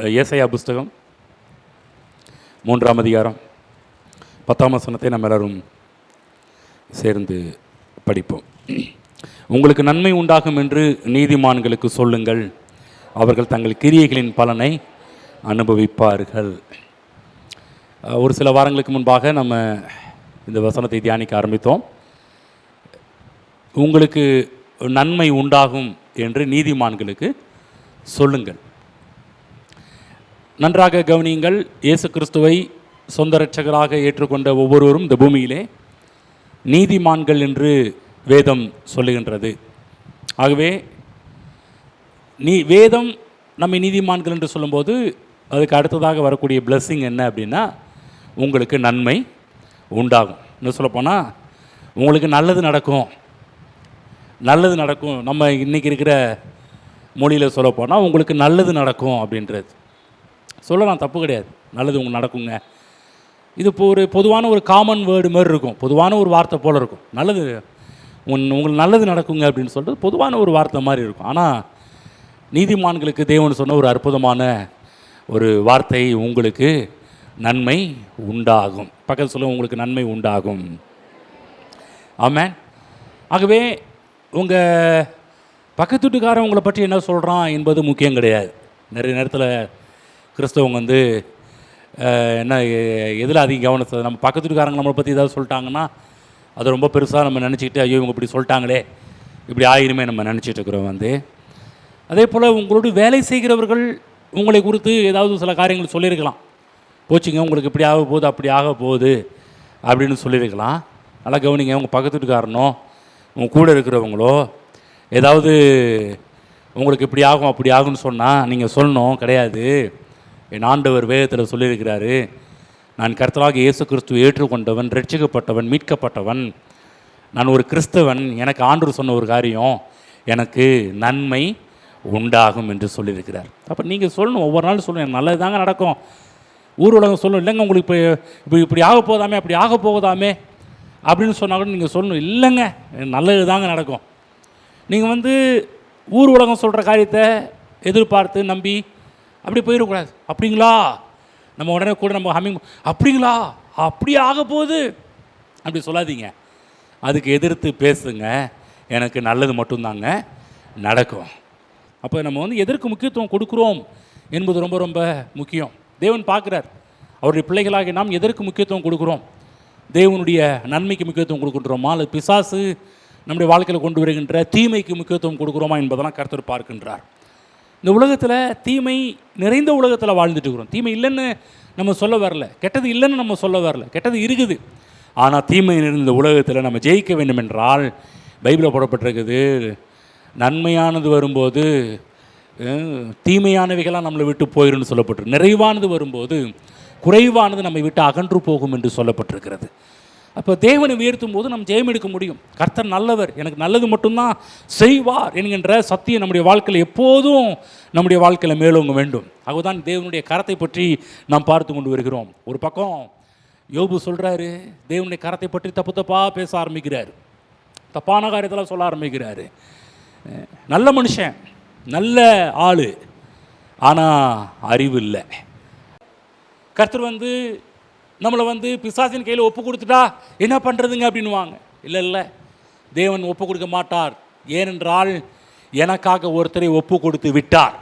ஏசாயா புஸ்தகம் 3ஆம் அதிகாரம் 10ஆம் வசனத்தை நம்ம எல்லாரும் சேர்ந்து படிப்போம். உங்களுக்கு நன்மை உண்டாகும் என்று நீதிமான்களுக்கு சொல்லுங்கள், அவர்கள் தங்கள் கிரியைகளின் பலனை அனுபவிப்பார்கள். ஒரு சில வாரங்களுக்கு முன்பாக நம்ம இந்த வசனத்தை தியானிக்க ஆரம்பித்தோம். உங்களுக்கு நன்மை உண்டாகும் என்று நீதிமான்களுக்கு சொல்லுங்கள். நன்றாக கவனியுங்கள். இயேசு கிறிஸ்துவை சொந்த இரட்சகராக ஏற்றுக்கொண்ட ஒவ்வொருவரும் இந்த பூமியிலே நீதிமான்கள் என்று வேதம் சொல்லுகின்றது. ஆகவே வேதம் நம்மை நீதிமான்கள் என்று சொல்லும்போது அதுக்கு அடுத்ததாக வரக்கூடிய பிளெஸ்ஸிங் என்ன அப்படின்னா, உங்களுக்கு நன்மை உண்டாகும். இன்னும் சொல்லப்போனால் உங்களுக்கு நல்லது நடக்கும். நம்ம இன்றைக்கி இருக்கிற மொழியில் சொல்லப்போனால் உங்களுக்கு நல்லது நடக்கும் அப்படின்றது சொல்லலாம், தப்பு கிடையாது. நல்லது உங்களுக்கு நடக்குங்க. இது இப்போ ஒரு பொதுவான ஒரு காமன் வேர்டு மாதிரி இருக்கும், பொதுவான ஒரு வார்த்தை போல் இருக்கும். நல்லது உங்களுக்கு நல்லது நடக்குங்க அப்படின்னு சொல்லிட்டு பொதுவான ஒரு வார்த்தை மாதிரி இருக்கும். ஆனால் நீதிமான்களுக்கு தேவன் சொன்ன ஒரு அற்புதமான ஒரு வார்த்தை, உங்களுக்கு நன்மை உண்டாகும். பக்கத்தில் சொல்ல, உங்களுக்கு நன்மை உண்டாகும். ஆமென். ஆகவே உங்கள் பக்கத்து வீட்டுக்காரன் உங்களை பற்றி என்ன சொல்கிறான் என்பது முக்கியம் கிடையாது. நிறைய நேரத்தில் கிறிஸ்தவங்க என்ன எதில் அதிக கவனத்தை, நம்ம பக்கத்து வீட்டுக்காரங்க நம்மளை பற்றி ஏதாவது சொல்லிட்டாங்கன்னா அது ரொம்ப பெருசாக நம்ம நினச்சிக்கிட்டு, ஐயோ இவங்க இப்படி சொல்லிட்டாங்களே, இப்படி ஆயிருமே நம்ம நினச்சிட்டு இருக்கிறோம். அதே போல் உங்களோடு வேலை செய்கிறவர்கள் உங்களை குறித்து ஏதாவது சில காரியங்கள் சொல்லியிருக்கலாம். போச்சுங்க, உங்களுக்கு இப்படி ஆக போகுது, அப்படி ஆக போகுது அப்படின்னு சொல்லியிருக்கலாம். நல்லா கவனிங்க. உங்கள் பக்கத்து வீட்டுக்காரனோ உங்கள் கூட இருக்கிறவங்களோ ஏதாவது உங்களுக்கு இப்படி ஆகும் அப்படி ஆகும்னு சொன்னால் நீங்கள் சொல்லணும், கிடையாது, என் ஆண்டவர் வேதத்தில் சொல்லியிருக்கிறாரு, நான் கர்த்தராக இயேசு கிறிஸ்துவை ஏற்றுக்கொண்டவன், ரட்சிக்கப்பட்டவன், மீட்கப்பட்டவன், நான் ஒரு கிறிஸ்தவன், எனக்கு ஆண்டவர் சொன்ன ஒரு காரியம் எனக்கு நன்மை உண்டாகும் என்று சொல்லியிருக்கிறார். அப்போ நீங்கள் சொல்லணும், ஒவ்வொரு நாளும் சொல்லணும், எனக்கு நல்லது தாங்க நடக்கும். ஊர் உலகம் சொல்லணும், இல்லைங்க உங்களுக்கு இப்போ இப்படி ஆக போதாமே, அப்படி ஆக போகுதாமே அப்படின்னு சொன்னால் கூட நீங்கள் சொல்லணும், இல்லைங்க நல்லது தாங்க நடக்கும். நீங்கள் ஊர் உலகம் சொல்கிற காரியத்தை எதிர்பார்த்து நம்பி அப்படி போயிடக்கூடாது. அப்படிங்களா, நம்ம உடனே கூட நம்ம அப்படிங்களா, அப்படி ஆக போகுது அப்படி சொல்லாதீங்க. அதுக்கு எதிர்த்து பேசுங்க, எனக்கு நல்லது மட்டும்தாங்க நடக்கும். அப்போ நம்ம எதற்கு முக்கியத்துவம் கொடுக்குறோம் என்பது ரொம்ப ரொம்ப முக்கியம். தேவன் பார்க்குறார், அவருடைய பிள்ளைகளாகி நாம் எதற்கு முக்கியத்துவம் கொடுக்குறோம். தேவனுடைய நன்மைக்கு முக்கியத்துவம் கொடுக்கின்றோமா, அல்லது பிசாசு நம்முடைய வாழ்க்கையில் கொண்டு வருகின்ற தீமைக்கு முக்கியத்துவம் கொடுக்குறோமா என்பதெல்லாம் கர்த்தர் பார்க்கின்றார். இந்த உலகத்தில் தீமை நிறைந்த உலகத்தில் வாழ்ந்துட்டு இருக்கிறோம். தீமை இல்லைன்னு நம்ம சொல்ல வரல, கெட்டது இல்லைன்னு நம்ம சொல்ல வரல, கெட்டது இருக்குது. ஆனால் தீமை நிறைந்த உலகத்தில் நம்ம ஜெயிக்க வேண்டும் என்றால் பைபிளில் போடப்பட்டிருக்குது, நன்மையானது வரும்போது தீமையானவைகளாக நம்மளை விட்டு போயிடும்னு சொல்லப்பட்டிருக்கு. நிறைவானது வரும்போது குறைவானது நம்மை விட்டு அகன்று போகும் என்று சொல்லப்பட்டிருக்கிறது. அப்போ தேவனை உயர்த்தும் போது நம்ம ஜெயம் எடுக்க முடியும். கர்த்தர் நல்லவர், எனக்கு நல்லது மட்டும்தான் செய்வார் என்கின்ற சத்தியம் நம்முடைய வாழ்க்கையில் எப்போதும் நம்முடைய வாழ்க்கையில் மேலோங்க வேண்டும். அதுதான் தேவனுடைய கரத்தை பற்றி நாம் பார்த்து கொண்டு வருகிறோம். ஒரு பக்கம் யோபு சொல்கிறாரு, தேவனுடைய கரத்தை பற்றி தப்பு தப்பாக பேச ஆரம்பிக்கிறார், தப்பான காரியத்தெல்லாம் சொல்ல ஆரம்பிக்கிறாரு. நல்ல மனுஷன், நல்ல ஆள், ஆனால் அறிவு இல்லை. கர்த்தர் நம்மளை பிசாசின் கையில் ஒப்பு கொடுத்துட்டா என்ன பண்ணுறதுங்க அப்படின்வாங்க. இல்லை, தேவன் ஒப்பு கொடுக்க மாட்டார். ஏனென்றால் எனக்காக ஒருத்தரை ஒப்பு கொடுத்து விட்டார்.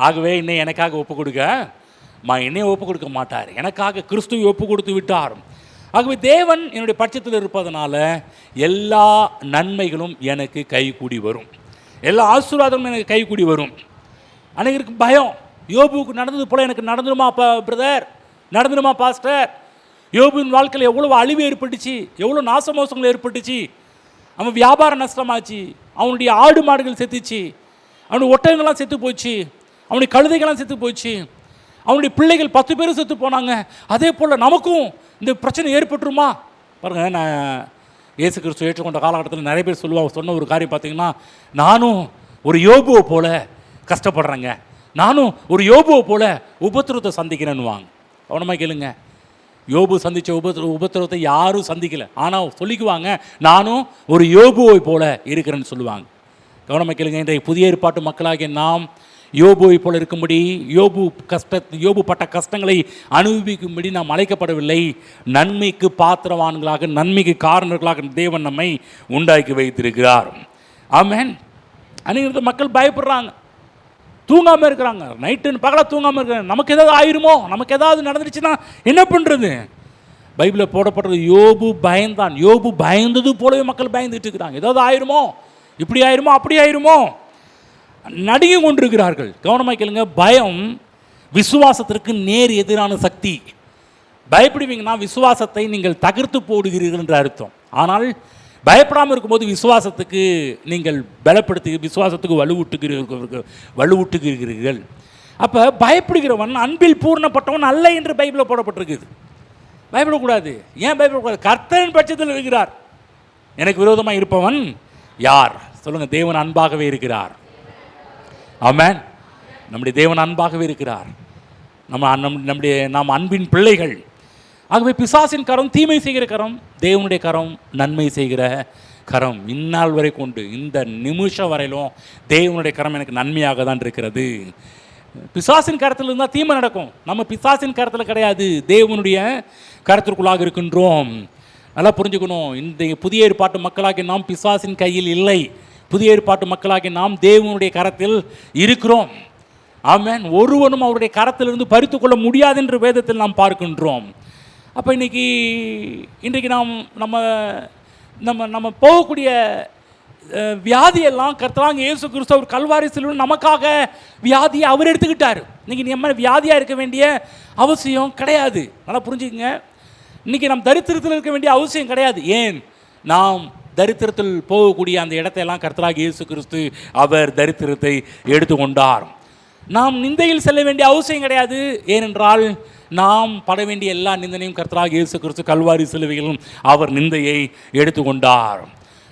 ஆகவே இன்னும் எனக்காக ஒப்பு கொடுக்க மாட்டார். எனக்காக கிறிஸ்துவை ஒப்பு கொடுத்து விட்டார். ஆகவே தேவன் என்னுடைய பட்சத்தில் இருப்பதனால எல்லா நன்மைகளும் எனக்கு கைகூடி வரும், எல்லா ஆசீர்வாதமும் எனக்கு கைகூடி வரும். அனைவருக்கு பயம், யோபுவுக்கு நடந்தது போல எனக்கு நடந்துருமா பிரதர், நடந்துருமா பாஸ்டர்? யோபுவின் வாழ்க்கையில் எவ்வளோ அழிவு ஏற்பட்டுச்சு, எவ்வளோ நாசமோசங்கள் ஏற்பட்டுச்சு. அவன் வியாபாரம் நஷ்டமாச்சு, அவனுடைய ஆடு மாடுகள் செத்துச்சு, அவனுடைய ஒட்டகங்கள்லாம் செத்து போச்சு, அவனுடைய கழுதைகள்லாம் செத்து போச்சு, அவனுடைய பிள்ளைகள் 10 பேரும் செத்து போனாங்க. அதே போல் நமக்கும் இந்த பிரச்சனை ஏற்பட்டுருமா பாருங்கள். நான் இயேசு கிறிஸ்து ஏற்றுக்கொண்ட காலகட்டத்தில் நிறைய பேர் சொன்ன ஒரு காரியம் பார்த்தீங்கன்னா, நானும் ஒரு யோபுவை போல கஷ்டப்படுறேங்க, நானும் ஒரு யோபுவை போல உபத்திரத்தை சந்திக்கிறேன்னுவாங்க. கவனமாக கேளுங்க, யோபு சந்தித்த உபத்திரவத்தை யாரும் சந்திக்கலை, ஆனால் சொல்லிக்குவாங்க நானும் ஒரு யோபுவை போல இருக்கிறேன்னு சொல்லுவாங்க. கவனமாக கேளுங்க, இன்றைய புதிய ஏற்பாட்டு மக்களாகிய நாம் யோபுவை போல இருக்கும்படி யோபு பட்ட கஷ்டங்களை அனுபவிக்கும்படி நாம் அழைக்கப்படவில்லை. நன்மைக்கு பாத்திரவான்களாக, நன்மைக்கு காரணர்களாக தேவன் நம்மை உண்டாக்கி வைத்திருக்கிறார். ஆமென். அன்றைக்கு மக்கள் பயப்படுறாங்க, தூங்காமல் இருக்கிறாங்க, நைட்டுன்னு பகலாக தூங்காமல் இருக்கிறாங்க. நமக்கு ஏதாவது ஆயிருமோ, நமக்கு ஏதாவது நடந்துருச்சுன்னா என்ன பண்ணுறது? பைபிளில் போடப்படுறது யோபு பயந்தான். யோபு பயந்தது போலவே மக்கள் பயந்துட்டு இருக்கிறாங்க. ஏதாவது ஆயிருமோ, இப்படி ஆயிருமோ, அப்படி ஆயிருமோ, நடுங்கி கொண்டிருக்கிறார்கள். கவனமாக கேளுங்க, பயம் விசுவாசத்திற்கு நேர் எதிரான சக்தி. பயப்படுவீங்கன்னா விசுவாசத்தை நீங்கள் தகர்த்து போடுகிறீர்கள் என்ற அர்த்தம். ஆனால் பயப்படாமல் இருக்கும்போது விசுவாசத்துக்கு நீங்கள் பலப்படுத்தி, விசுவாசத்துக்கு வலுவூட்டுகிறீர்கள். அப்போ பயப்படுகிறவன் அன்பில் பூர்ணப்பட்டவன் அல்ல என்று பைபிளில் போடப்பட்டிருக்குது. பயப்படக்கூடாது. ஏன் பயப்படக்கூடாது? கர்த்தரின் பட்சத்தில் இருக்கிறார். எனக்கு விரோதமாக இருப்பவன் யார்? சொல்லுங்க. தேவன் அன்பாகவே இருக்கிறார். ஆமென். நம்முடைய தேவன் அன்பாகவே இருக்கிறார். நாம் அன்பின் பிள்ளைகள். ஆகவே பிசாசின் கரம் தீமை செய்கிற கரம், தேவனுடைய கரம் நன்மை செய்கிற கரம். இந்நாள் வரை கொண்டு இந்த நிமிஷம் வரையிலும் தேவனுடைய கரம் எனக்கு நன்மையாக தான் இருக்கிறது. பிசாசின் கரத்தில் இருந்தால் தீமை நடக்கும். நம்ம பிசாசின் கரத்தில் கிடையாது, தேவனுடைய கரத்திற்குள்ளாக இருக்கின்றோம். நல்லா புரிஞ்சுக்கணும். இந்த புதிய ஏற்பாட்டு மக்களாகி நாம் பிசாசின் கையில் இல்லை. புதிய ஏற்பாட்டு மக்களாகி நாம் தேவனுடைய கரத்தில் இருக்கிறோம். ஆமென். ஒருவனும் அவருடைய கரத்திலிருந்து பறித்து கொள்ள முடியாது என்று வேதத்தில் நாம் பார்க்கின்றோம். அப்போ இன்றைக்கு நம்ம நம்ம நம்ம போகக்கூடிய வியாதியெல்லாம் கர்த்தராகிய இயேசு கிறிஸ்து அவர் கல்வாரி சிலுவையில் நமக்காக வியாதியை அவர் எடுத்துக்கிட்டார். இன்றைக்கி நம்ம வியாதியாக இருக்க வேண்டிய அவசியம் கிடையாது. நல்லா புரிஞ்சுக்கங்க. இன்றைக்கி நாம் தரித்திரத்தில் இருக்க வேண்டிய அவசியம் கிடையாது. ஏன்? நாம் தரித்திரத்தில் போகக்கூடிய அந்த இடத்தையெல்லாம் கர்த்தராகிய இயேசு கிறிஸ்து அவர் தரித்திரத்தை எடுத்துக்கொண்டார். நாம் நிந்தையில் செல்ல வேண்டிய அவசியம் கிடையாது. ஏனென்றால் நாம் பட வேண்டிய எல்லா நிந்தனையும் கர்த்தராகிய இயேசு கிறிஸ்து கல்வாரி சிலுவையிலும் அவர் நிந்தையை எடுத்துக்கொண்டார்.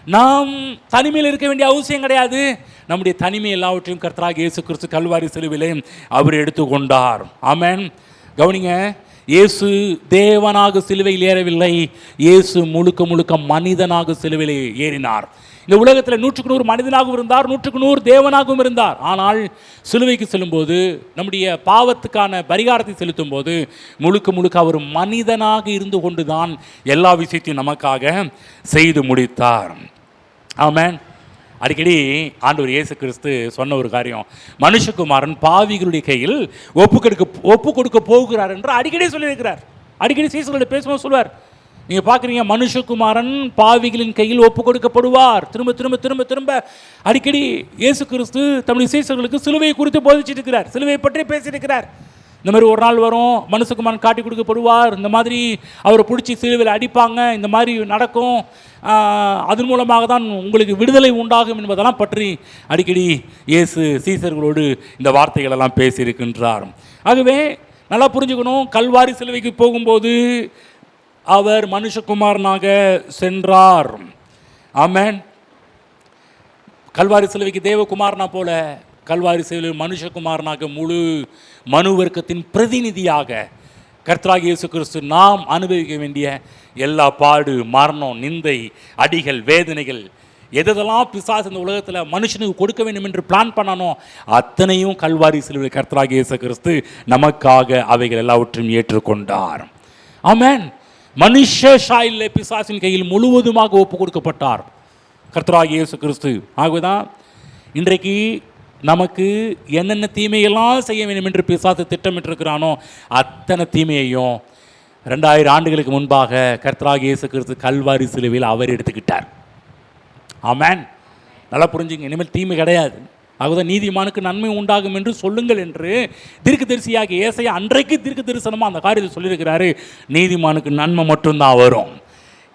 நாம் தனிமையில் இருக்க வேண்டிய அவசியம் கிடையாது. நம்முடைய தனிமை எல்லாவற்றையும் கர்த்தராகிய இயேசு கிறிஸ்து கல்வாரி சிலுவையிலே அவர் எடுத்துக்கொண்டார். ஆமென். கவனிங்க, இயேசு தேவனாக சிலுவையில் ஏறவில்லை. இயேசு முழுக்க முழுக்க மனிதனாக சிலுவையில் ஏறினார். இந்த உலகத்தில் 100% மனிதனாகவும் இருந்தார், 100% தேவனாகவும் இருந்தார். ஆனால் சிலுவைக்கு செல்லும்போது, நம்முடைய பாவத்துக்கான பரிகாரத்தை செலுத்தும் போது முழுக்க முழுக்க அவர் மனிதனாக இருந்து கொண்டுதான் எல்லா விஷயத்தையும் நமக்காக செய்து முடித்தார். ஆமென். அடிக்கடி ஆண்டவர் இயேசு கிறிஸ்து சொன்ன ஒரு காரியம், மனுஷகுமாரன் பாவிகளுடைய கையில் ஒப்பு கொடுக்க போகிறார் என்று அடிக்கடி சொல்லியிருக்கிறார். அடிக்கடி சீசர்களோட பேசும்போது சொல்வார். நீங்கள் பார்க்குறீங்க, மனுஷகுமாரன் பாவிகளின் கையில் ஒப்பு கொடுக்கப்படுவார். திரும்ப திரும்ப திரும்ப திரும்ப அடிக்கடி இயேசு கிறிஸ்து தம்முடைய சீசர்களுக்கு சிலுவையை குறித்து போதிச்சிட்டு இருக்கிறார். சிலுவையை பற்றி பேசியிருக்கிறார். இந்த மாதிரி ஒரு நாள் வரும், மனுஷகுமாரன் காட்டி கொடுக்கப்படுவார், இந்த மாதிரி அவரை பிடிச்சி சிலுவையில் அடிப்பாங்க, இந்த மாதிரி நடக்கும், அதன் மூலமாக தான் உங்களுக்கு விடுதலை உண்டாகும் என்பதெல்லாம் பற்றி அடிக்கடி இயேசு சீசர்களோடு இந்த வார்த்தைகளெல்லாம் பேசியிருக்கின்றார். ஆகவே நல்லா புரிஞ்சுக்கணும், கல்வாரி சிலுவைக்கு போகும்போது அவர் மனுஷகுமாரனாக சென்றார். ஆமென். கல்வாரி சிலுவைக்கு தேவகுமாரனா போல கல்வாரி சிலுவையில் மனுஷகுமாரனாக முழு மனு வர்க்கத்தின் பிரதிநிதியாக கர்த்தராகிய இயேசு கிறிஸ்து நாம் அனுபவிக்க வேண்டிய எல்லா பாடு, மரணம், நிந்தை, அடிகள், வேதனைகள், எதெல்லாம் பிசாசு இந்த உலகத்தில் மனுஷனுக்கு கொடுக்க வேண்டும் என்று பிளான் பண்ணானோ அத்தனையும் கல்வாரி சிலுவையில் கர்த்தராகிய இயேசு கிறிஸ்து நமக்காக அவைகள் எல்லாவற்றையும் ஏற்றுக்கொண்டார். ஆமென். மனுஷ சாயலில் பிசாசின் கையில் முழுவதுமாக ஒப்பு கொடுக்கப்பட்டார் கர்த்தராகிய இயேசு கிறிஸ்து. ஆகவேதான் இன்றைக்கு நமக்கு என்னென்ன தீமையெல்லாம் செய்ய வேண்டும் என்று பிசாசு திட்டமிட்டிருக்கிறானோ அத்தனை தீமையையும் 2000 ஆண்டுகளுக்கு முன்பாக கர்த்தராகிய இயேசு கிறிஸ்து கல்வாரி சிலுவையில் அவர் எடுத்துக்கிட்டார். ஆமென். நல்லா புரிஞ்சுங்க, இனிமேல் தீமை கிடையாது. ஆகதான் நீதிமானுக்கு நன்மை உண்டாகும் என்று சொல்லுங்கள் என்று தீர்க்கதரிசியாகிய ஏசாயா அன்றைக்கு தீர்க்க தரிசனமாக அந்த காரியத்தை சொல்லியிருக்கிறாரு. நீதிமானுக்கு நன்மை மட்டும்தான் வரும்.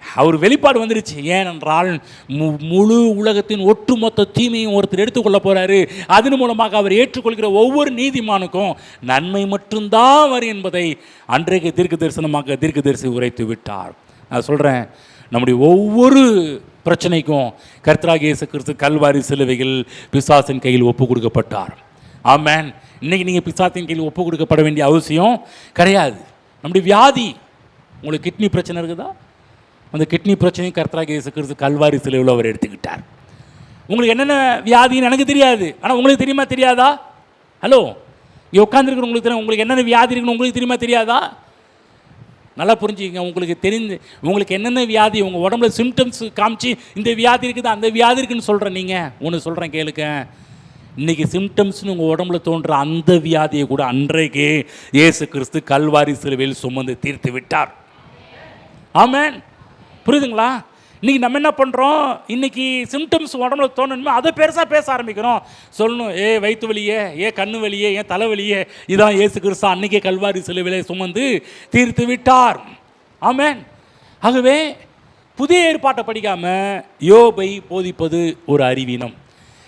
அவர் வெளிப்பாடு வந்துருச்சு. ஏனென்றால் முழு உலகத்தின் ஒட்டுமொத்த தீமையும் ஒருத்தர் எடுத்துக்கொள்ள போகிறாரு. அதன் மூலமாக அவர் ஏற்றுக்கொள்கிற ஒவ்வொரு நீதிமானுக்கும் நன்மை மட்டும்தான் வரும் என்பதை அன்றைக்கு தீர்க்க தரிசனமாக தீர்க்கதரிசி உரைத்து விட்டார். நான் சொல்கிறேன், நம்முடைய ஒவ்வொரு பிரச்சனைக்கும் கர்த்தராகிய இயேசு கிறிஸ்து கல்வாரி சிலுவையில் பிசாசின் கையில் ஒப்பு கொடுக்கப்பட்டார். ஆமென். இன்றைக்கி நீங்கள் பிசாசின் கையில் ஒப்பு கொடுக்கப்பட வேண்டிய அவசியம் கிடையாது. நம்முடைய வியாதி, உங்களுக்கு கிட்னி பிரச்சனை இருக்குதா? அந்த கிட்னி பிரச்சனையும் கர்த்தராகிய இயேசு கிறிஸ்து கல்வாரி சிலுவையில் அவர் எடுத்துக்கிட்டார். உங்களுக்கு என்னென்ன வியாதின்னு எனக்கு தெரியாது, ஆனால் உங்களுக்கு தெரியுமா தெரியாதா? ஹலோ, இங்கே உட்காந்துருக்குற உங்களுக்கு தெரியும், உங்களுக்கு என்னென்ன வியாதி இருக்குன்னு உங்களுக்கு தெரியுமா தெரியாதா? நல்லா புரிஞ்சுக்கங்க. உங்களுக்கு என்னென்ன வியாதி உங்கள் உடம்புல சிம்டம்ஸ் காமிச்சு இந்த வியாதி இருக்குது அந்த வியாதி இருக்குன்னு சொல்கிறேன். நீங்கள் ஒன்று சொல்கிறேன் கேளுக்க, இன்றைக்கி சிம்டம்ஸ்னு உங்கள் உடம்புல தோன்ற அந்த வியாதியை கூட அன்றைக்கே இயேசு கிறிஸ்து கல்வாரி சிலுவையில் சுமந்து தீர்த்து விட்டார். ஆமென். புரியுதுங்களா? இன்றைக்கி நம்ம என்ன பண்ணுறோம், இன்றைக்கி சிம்டம்ஸ் உடம்புல தோணுமே அதை பெருசாக பேச ஆரம்பிக்கிறோம். சொல்லணும், வயிற்று வலியே, கண்ணு வலியே, தலைவலியே, இதான் இயேசு கிறிஸ்து அன்றைக்கே கல்வாரி சிலுவையில் சுமந்து தீர்த்து விட்டார். ஆமென். ஆகவே புதிய ஏற்பாட்டை படிக்காமல் யோபை போதிப்பது ஒரு அறிவீனம்.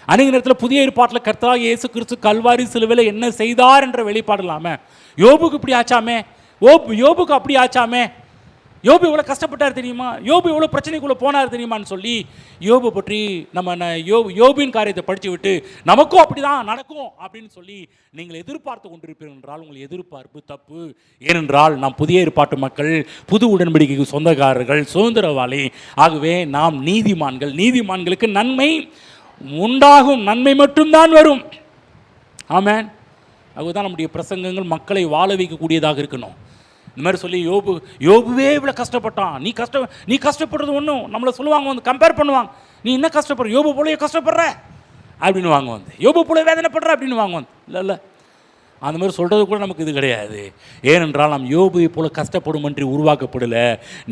அநேக நேரத்தில் புதிய ஏற்பாட்டில் கர்த்தராகிய இயேசு கிறிஸ்து கல்வாரி சிலுவையில் என்ன செய்தார் என்ற வெளிப்பாடு இல்லாமல் யோபுக்கு இப்படி ஆச்சாமே, யோபுக்கு அப்படி ஆச்சாமே, யோபு எவ்வளோ கஷ்டப்பட்டார் தெரியுமா, யோபு எவ்வளோ பிரச்சனைக்குள்ளே போனார் தெரியுமான்னு சொல்லி யோபு பற்றி நம்ம யோபின் காரியத்தை படித்து விட்டு நமக்கும் அப்படி தான் நடக்கும் அப்படின்னு சொல்லி நீங்கள் எதிர்பார்த்து கொண்டிருப்பீர்கள் என்றால் உங்கள் எதிர்பார்ப்பு தப்பு. ஏனென்றால் நாம் புதிய ஏற்பாட்டு மக்கள், புது உடன்படிக்கைக்கு சொந்தக்காரர்கள், சுதந்திரவாளி. ஆகவே நாம் நீதிமான்கள். நீதிமான்களுக்கு நன்மை உண்டாகும், நன்மை மட்டும்தான் வரும். ஆமென். அதுதான் நம்முடைய பிரசங்கங்கள் மக்களை வாழ வைக்கக்கூடியதாக இருக்கணும். இந்த மாதிரி சொல்லி யோபுவே இவ்வளோ கஷ்டப்பட்டான், நீ கஷ்டப்படுறது ஒன்றும் நம்மளை சொல்லுவாங்க, வந்து கம்பேர் பண்ணுவாங்க, நீ என்ன கஷ்டப்படுற, யோபு போலயே கஷ்டப்படுற அப்படின்னு வாங்க, வந்து யோபு போல வேதனைப்படுற அப்படின்னு வாங்க, வந்து இல்லை அந்த மாதிரி சொல்கிறது கூட நமக்கு இது கிடையாது. ஏனென்றால் நாம் யோபுவை போல கஷ்டப்படுமன்றி உருவாக்கப்படலை.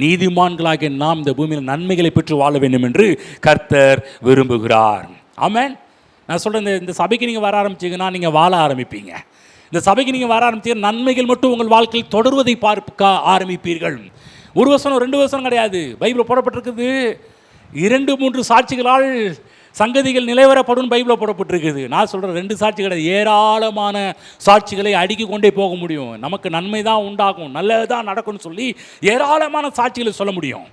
நீதிமான்களாகிய நாம் இந்த பூமியில் நன்மைகளை பெற்று வாழ வேண்டும் என்று கர்த்தர் விரும்புகிறார். ஆமென். நான் சொல்கிறேன், இந்த சபைக்கு நீங்கள் வர ஆரம்பிச்சிங்கன்னா நீங்கள் வாழ ஆரம்பிப்பீங்க. இந்த சபைக்கு நீங்கள் வர ஆரம்பிச்சு நன்மைகள் மட்டும் உங்கள் வாழ்க்கையில் தொடர்வதை பார்க்க ஆரம்பிப்பீர்கள். ஒரு வசனம் 2 வசனம் கிடையாது, பைபிளில் போடப்பட்டிருக்குது. 2-3 சாட்சிகளால் சங்கதிகள் நிலைவரப்படும் பைபிளில் போடப்பட்டிருக்குது. நான் சொல்கிறேன் 2 சாட்சி கிடையாது, ஏராளமான சாட்சிகளை அடுக்கி கொண்டே போக முடியும். நமக்கு நன்மை தான் உண்டாகும், நல்லது தான் நடக்கும்னு சொல்லி ஏராளமான சாட்சிகளை சொல்ல முடியும்.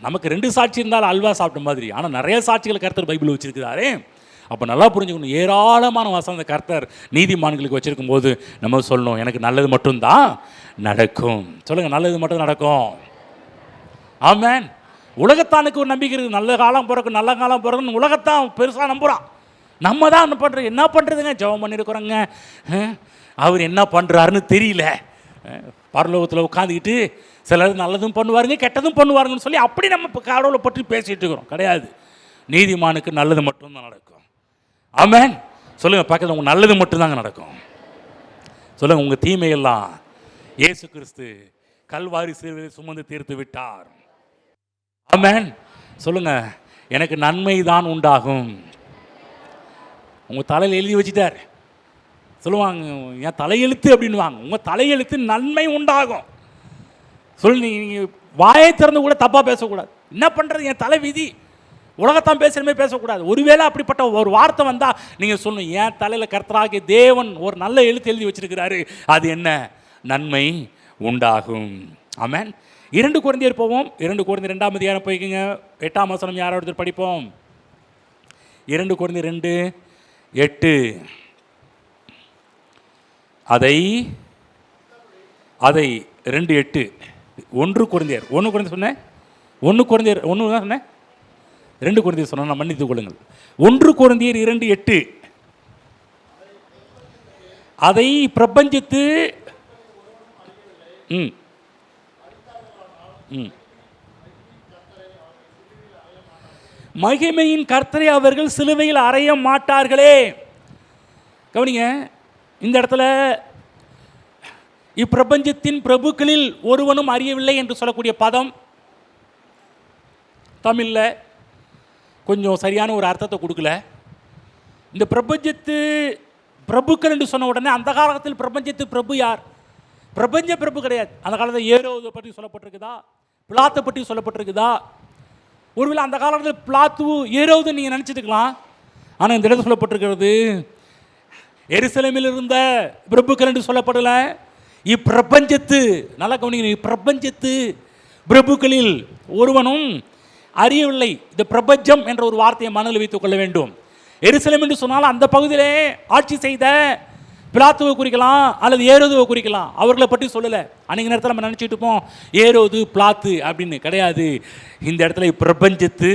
நமக்கு 2 சாட்சி இருந்தாலும் அல்வா சாப்பிட்ட மாதிரி. ஆனால் நிறைய சாட்சிகளை கர்த்தர் பைபிளில் வச்சுருக்கிறாரே. அப்போ நல்லா புரிஞ்சுக்கணும், ஏராளமான வசந்த கர்த்தர் நீதிமான்களுக்கு வச்சுருக்கும் போது நம்ம சொல்லணும், எனக்கு நல்லது மட்டும்தான் நடக்கும். சொல்லுங்கள், நல்லது மட்டும் நடக்கும். ஆமென். உலகத்தானுக்கு ஒரு நம்பிக்கை இருக்குது, நல்ல காலம் பிறக்கும் நல்ல காலம் பிறக்குன்னு உலகத்தான் பெருசாக நம்புகிறான். நம்ம தான் என்ன பண்ணுறதுங்க, ஜெபம் பண்ணியிருக்கிறோங்க, அவர் என்ன பண்ணுறாருன்னு தெரியல. பரலோகத்தில் உட்காந்துக்கிட்டு சிலர் நல்லதும் பண்ணுவாருங்க கெட்டதும் பண்ணுவாருங்கன்னு சொல்லி அப்படி நம்ம இப்போ கடவுளை பற்றி பேசிகிட்டு இருக்கிறோம். கிடையாது, நீதிமானுக்கு நல்லது மட்டும்தான் நடக்கும். ஆமென். சொல்லுங்கள் பக்கத்தில், உங்கள் நல்லது மட்டும்தாங்க நடக்கும். சொல்லுங்கள், உங்கள் தீமையெல்லாம் இயேசு கிறிஸ்து கல்வாரி சிலுவையில் சுமந்து தீர்த்து விட்டார். ஆமென். சொல்லுங்கள், எனக்கு நன்மை தான் உண்டாகும். உங்கள் தலையில் எழுதி வச்சுட்டார். சொல்லுவாங்க, என் தலையெழுத்து அப்படின்வாங்க. உங்கள் தலையெழுத்து நன்மை உண்டாகும். நீங்கள் வாயை திறந்து கூட தப்பாக பேசக்கூடாது. என்ன பண்ணுறது, என் தலை விதி, உலகத்தான் பேசுகிறமே பேசக்கூடாது. ஒருவேளை அப்படிப்பட்ட ஒரு வார்த்தை வந்தால் நீங்கள் சொல்லணும், என் தலையில் கர்த்தராகிய தேவன் ஒரு நல்ல எழுத்து எழுதி வச்சிருக்கிறாரு, அது என்ன, நன்மை உண்டாகும். ஆமென். 2 கொரிந்தியர் போவோம். 2 கொரிந்தியர் 2ஆம் அதிகாரம் போய்க்குங்க. 8ஆம் வசனம் யாராவது ஒருத்தர் படிப்போம். 2 கொரிந்தியர் 2:8. அதை 2:8. 1 கொரிந்தியர் சொன்னேன், 1 கொரிந்தியர் 1 தான் சொன்னேன், 2 கொரிந்தியர் சொன்னால் நான் மன்னித்துக் கொள்ளுங்கள். 1 கொரிந்தியர் 2:8. அதை பிரபஞ்சத்து மகிமையின் கர்த்தரை அவர்கள் சிலுவையில் அறைய மாட்டார்களே. கவனிங்க, இந்த இடத்துல இப்பிரபஞ்சத்தின் பிரபுக்களில் ஒருவனும் அறியவில்லை என்று சொல்லக்கூடிய பதம் தமிழில் கொஞ்சம் சரியான ஒரு அர்த்தத்தை கொடுக்கல. இந்த பிரபஞ்சத்து பிரபுக்கள் என்று சொன்ன உடனே அந்த காலத்தில் பிரபஞ்சத்து பிரபு யார்? பிரபஞ்ச பிரபு கிடையாது. அந்த காலத்தில் ஏரோதை பற்றி சொல்லப்பட்டிருக்குதா, பிளாத்தை பற்றி சொல்லப்பட்டிருக்குதா? ஒருவேளை அந்த காலத்தில் பிளாத்து ஏரோது நீங்கள் நினச்சிட்டுக்கலாம். ஆனால் இந்த இடத்துல சொல்லப்பட்டிருக்கிறது எருசலேமில் இருந்த பிரபுக்கள் என்று சொல்லப்படலை. இப்பிரபஞ்சத்து, நல்லா கவனிங்க, இப்பிரபஞ்சத்து பிரபுக்களில் ஒருவனும் அறியவில்லை. இந்த பிரபஞ்சம் என்ற ஒரு வார்த்தையை மனதில் வைத்துக் கொள்ள வேண்டும். எருசலேம் என்று சொன்னால் அந்த பகுதியிலே ஆட்சி செய்த பிலாத்துவை குறிக்கலாம் அல்லது ஏரோதுவை குறிக்கலாம். அவர்களை பற்றி சொல்லலை. அன்றைக்கு நேரத்தில் நம்ம நினச்சிட்டு இருப்போம் ஏரோது பிளாத்து அப்படின்னு. கிடையாது. இந்த இடத்துல பிரபஞ்சத்து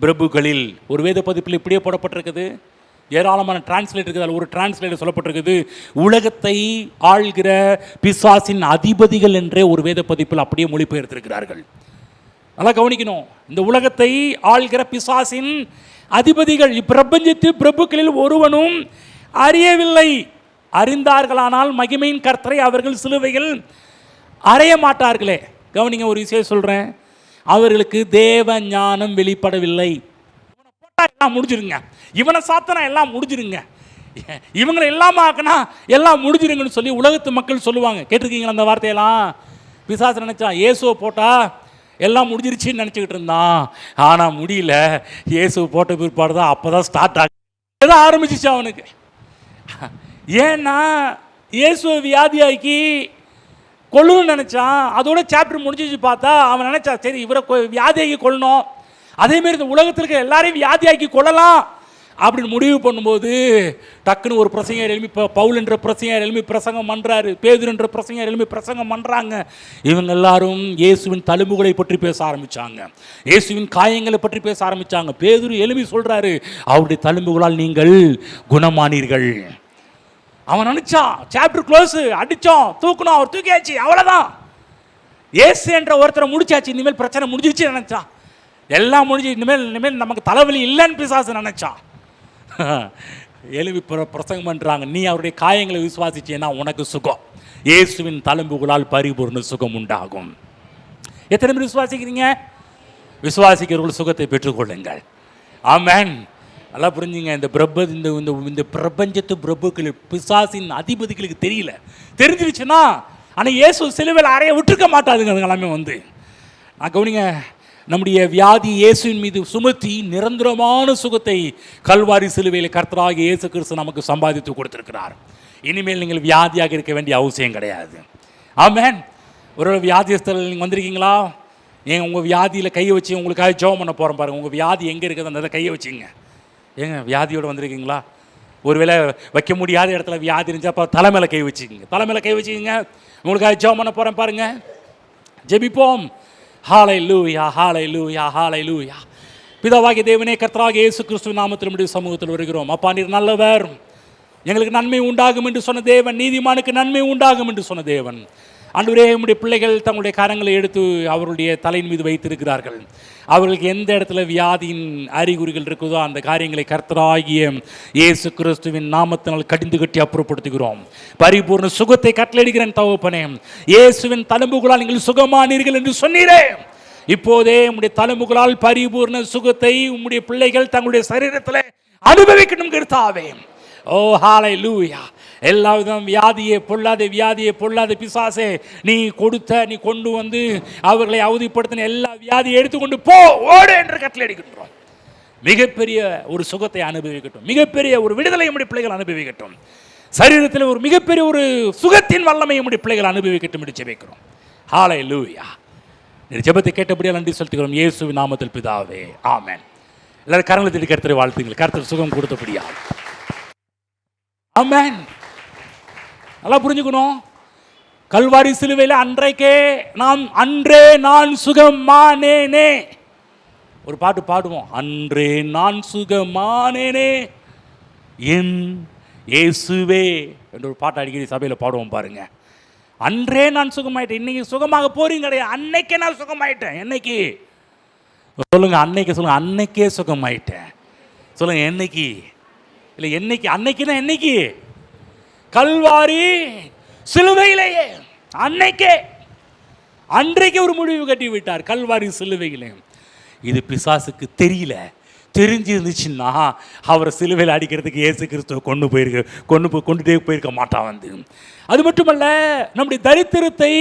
பிரபுக்களில் ஒரு வேத பதிப்பில் இப்படியே போடப்பட்டிருக்குது. ஏராளமான டிரான்ஸ்லேட் இருக்குது. அதில் ஒரு டிரான்ஸ்லேட்டர் சொல்லப்பட்டிருக்குது, உலகத்தை ஆள்கிற பிசாசின் அதிபதிகள் என்றே ஒரு வேத பதிப்பில் அப்படியே மொழிபெயர்த்திருக்கிறார்கள். நல்லா கவனிக்கணும். இந்த உலகத்தை ஆள்கிற பிசாசின் அதிபதிகள் இப்பிரபஞ்சத்து பிரபுக்களில் ஒருவனும் அறியவில்லை. அறிந்தார்களானால் மகிமையின் கர்த்தரை அவர்கள் சிலுவைகள் அறைய மாட்டார்களே. கவனிங்க, ஒரு விஷயம் சொல்கிறேன், அவர்களுக்கு தேவ ஞானம் வெளிப்படவில்லை. இவனை போட்டால் எல்லாம் முடிஞ்சிருங்க, இவனை சாத்தனா எல்லாம் முடிஞ்சிருங்க, இவங்களை எல்லாம் ஆக்கினா எல்லாம் முடிஞ்சிருங்கன்னு சொல்லி உலகத்து மக்கள் சொல்லுவாங்க. கேட்டிருக்கீங்களா அந்த வார்த்தையெல்லாம்? பிசாசு நினைச்சா இயேசுவை போட்டா எல்லாம் முடிஞ்சிருச்சுன்னு நினச்சிக்கிட்டு இருந்தான். ஆனால் முடியல. இயேசு போட்ட பிற்பாடு தான் அப்போ தான் ஸ்டார்ட் ஆக ஆரம்பிச்சிச்சு அவனுக்கு. ஏன்னா இயேசுவை வியாதியாக்கி கொல்லணும்னு நினச்சான். அதோட சாப்டர் முடிஞ்சிச்சு. பார்த்தா அவன் நினச்சா சரி இவரை வியாதியாக்கி கொள்ளணும், அதேமாரி இந்த உலகத்தில் இருக்க எல்லாரையும் வியாதியாக்கி கொள்ளலாம் அப்படின்னு முடிவு பண்ணும்போது டக்குன்னு ஒரு பிரசங்கர் எழுப்பி, பவுல் என்ற பிரசங்கர் எழுப்பி பிரசங்கம் பண்ணுறாரு, பேதுரு என்ற பிரசங்கர் எழுப்பி பிரசங்கம் பண்ணுறாங்க. இவங்க எல்லாரும் இயேசுவின் தழும்புகளை பற்றி பேச ஆரம்பித்தாங்க, இயேசுவின் காயங்களை பற்றி பேச ஆரம்பித்தாங்க. பேதுரு எழுப்பி சொல்கிறாரு, அவருடைய தழும்புகளால் நீங்கள் குணமானீர்கள். அவன் நினச்சான் சாப்டர் க்ளோஸ், அடித்தோம், தூக்கணும், அவர் தூக்கியாச்சு, அவ்வளோதான், இயேசு என்ற ஒருத்தரை முடிச்சாச்சு, இனிமேல் பிரச்சனை முடிஞ்சிச்சு நினச்சான். எல்லாம் முடிஞ்சு இனிமேல் நமக்கு தலைவலி இல்லைன்னு பிசாசு நினச்சான். எழுப்பி பிரசங்கம் பண்ணுறாங்க, நீ அவருடைய காயங்களை விசுவாசிச்சேன்னா உனக்கு சுகம், இயேசுவின் தழும்புகளால் பரிபூர்ண சுகம் உண்டாகும். எத்தனை பேர் விசுவாசிக்கிறீங்க? விசுவாசிக்கிறவர்கள் சுகத்தை பெற்றுக்கொள்ளுங்கள். ஆமென். நல்லா புரிஞ்சுங்க. இந்த பிரபஞ்சத்து பிரபுக்கள் பிசாசின் அதிபதிகளுக்கு தெரியல. தெரிஞ்சிருச்சுன்னா ஆனால் இயேசு சிலுவையில் அறைய விட்டுருக்க மாட்டாதுங்க. அது எல்லாமே நான் கவனிங்க, நம்முடைய வியாதி இயேசுவின் மீது சுமத்தி நிரந்தரமான சுகத்தை கல்வாரி சிலுவையில் கர்த்தராகிய இயேசு கிறிஸ்து நமக்கு சம்பாதித்து கொடுத்திருக்கிறார். இனிமேல் நீங்கள் வியாதியாக இருக்க வேண்டிய அவசியம் கிடையாது. ஆமென். ஒரு வியாதிஸ்தல் நீங்கள் வந்திருக்கீங்களா? ஏங்க உங்கள் வியாதியில் கையை வச்சு உங்களுக்காக ஜெபம் பண்ண போகிறோம் பாருங்கள். உங்கள் வியாதி எங்கே இருக்குது அந்த கையை வச்சுங்க. ஏங்க வியாதியோடு வந்திருக்கீங்களா? ஒருவேளை வைக்க முடியாத இடத்துல வியாதி இருந்துச்சு, அப்போ தலைமையில் கை வச்சுக்கிங்க, தலைமையில் கை வச்சுக்கிங்க. உங்களுக்காக ஜெபம் பண்ண போகிறேன் பாருங்கள். ஜெபிப்போம். ஹல்லேலூயா, ஹல்லேலூயா, ஹல்லேலூயா. பிதாவாகிய தேவனே, கர்த்தராகிய இயேசு கிறிஸ்துவின் நாமத்தில் நம்முடைய சமூகத்தில் வருகிறோம். அப்பா, நீர் நல்லவர், எங்களுக்கு நன்மை உண்டாகும் என்று சொன்ன தேவன், நீதிமானுக்கு நன்மை உண்டாகும் என்று சொன்ன தேவன். ஆண்டவரே, நம்முடைய பிள்ளைகள் தங்களுடைய கரங்களை எடுத்து அவருடைய தலையின் மீது வைத்திருக்கிறார்கள். அவர்களுக்கு எந்த இடத்துல வியாதியின் அறிகுறிகள் இருக்குதோ அந்த காரியங்களை கர்த்தராகிய இயேசு கிறிஸ்துவின் நாமத்தினால் கடிந்து கட்டி அப்புறப்படுத்துகிறோம். பரிபூர்ண சுகத்தை கட்டளையிடுகிறேன் தகப்பனே. இயேசுவின் தழும்புகளால் நீங்கள் சுகமானீர்கள் என்று சொன்னீரே, இப்போதே உம்முடைய தழும்புகளால் பரிபூர்ண சுகத்தை உம்முடைய பிள்ளைகள் தங்களுடைய சரீரத்தில் அனுபவிக்கணும் கர்த்தாவே. ஓ ஹல்லேலூயா. எல்லா விதம் வியாதியை பொல்லாத பிசாசே, நீ கொண்டு வந்து அவர்களை அவதிப்படுத்தின எல்லா வியாதியை எடுத்துக்கொண்டு போ, ஓடு என்று கட்டளை அடிக்கின்றோம். மிகப்பெரிய ஒரு சுகத்தை அனுபவிக்கட்டும், மிகப்பெரிய ஒரு விடுதலை நம்முடைய பிள்ளைகள் அனுபவிக்கட்டும், சரீரத்தில் ஒரு மிகப்பெரிய ஒரு சுகத்தின் வல்லமை நம்முடைய பிள்ளைகள் அனுபவிக்கட்டும் என்று ஜெபிக்கிறோம். ஹல்லேலூயா. ஜெபத்தை கேட்டபடியால் நன்றி செலுத்துகிறோம் இயேசுவின் நாமத்தில் பிதாவே, ஆமென். எல்லாரும் கரங்களை தட்டி கர்த்தரை வாழ்த்துங்கள். கர்த்தர் சுகம் கொடுத்தபடியா. ஆமென். நல்லா புரிஞ்சுக்கணும். கல்வாரி சிலுவையில் அன்றே நான் சுகமானேனே. ஒரு பாட்டு பாடுவோம், அன்றே நான் சுகமானேனே என் இயேசுவே என்று ஒரு பாட்டு அடிக்கடி சபையில் பாடுவோம் பாருங்க. அன்றே நான் சுகமாயிட்டேன். இன்னைக்கு சுகமாக போறீங்க கிடையாது, அன்னைக்கே நான் சுகமாயிட்டேன். என்னைக்கு சொல்லுங்க? அன்னைக்கு சொல்லுங்க. அன்னைக்கே சுகமாயிட்டேன் சொல்லுங்க. என்னைக்கு இல்லை, என்னைக்கு? அன்னைக்குன்னா என்னைக்கு? கல்வாரி சிலுவையிலேயே அன்றைக்கு ஒரு முடிவு கட்டி விட்டார் கல்வாரி சிலுவையிலே. இது பிசாசுக்கு தெரியல. தெரிஞ்சிருந்துச்சுன்னா அவரை சிலுவையில் அடிக்கிறதுக்கு இயேசு கிறிஸ்துவை கொண்டுட்டே போயிருக்க மாட்டான் வந்து. அது மட்டுமல்ல, நம்முடைய தரித்திரத்தை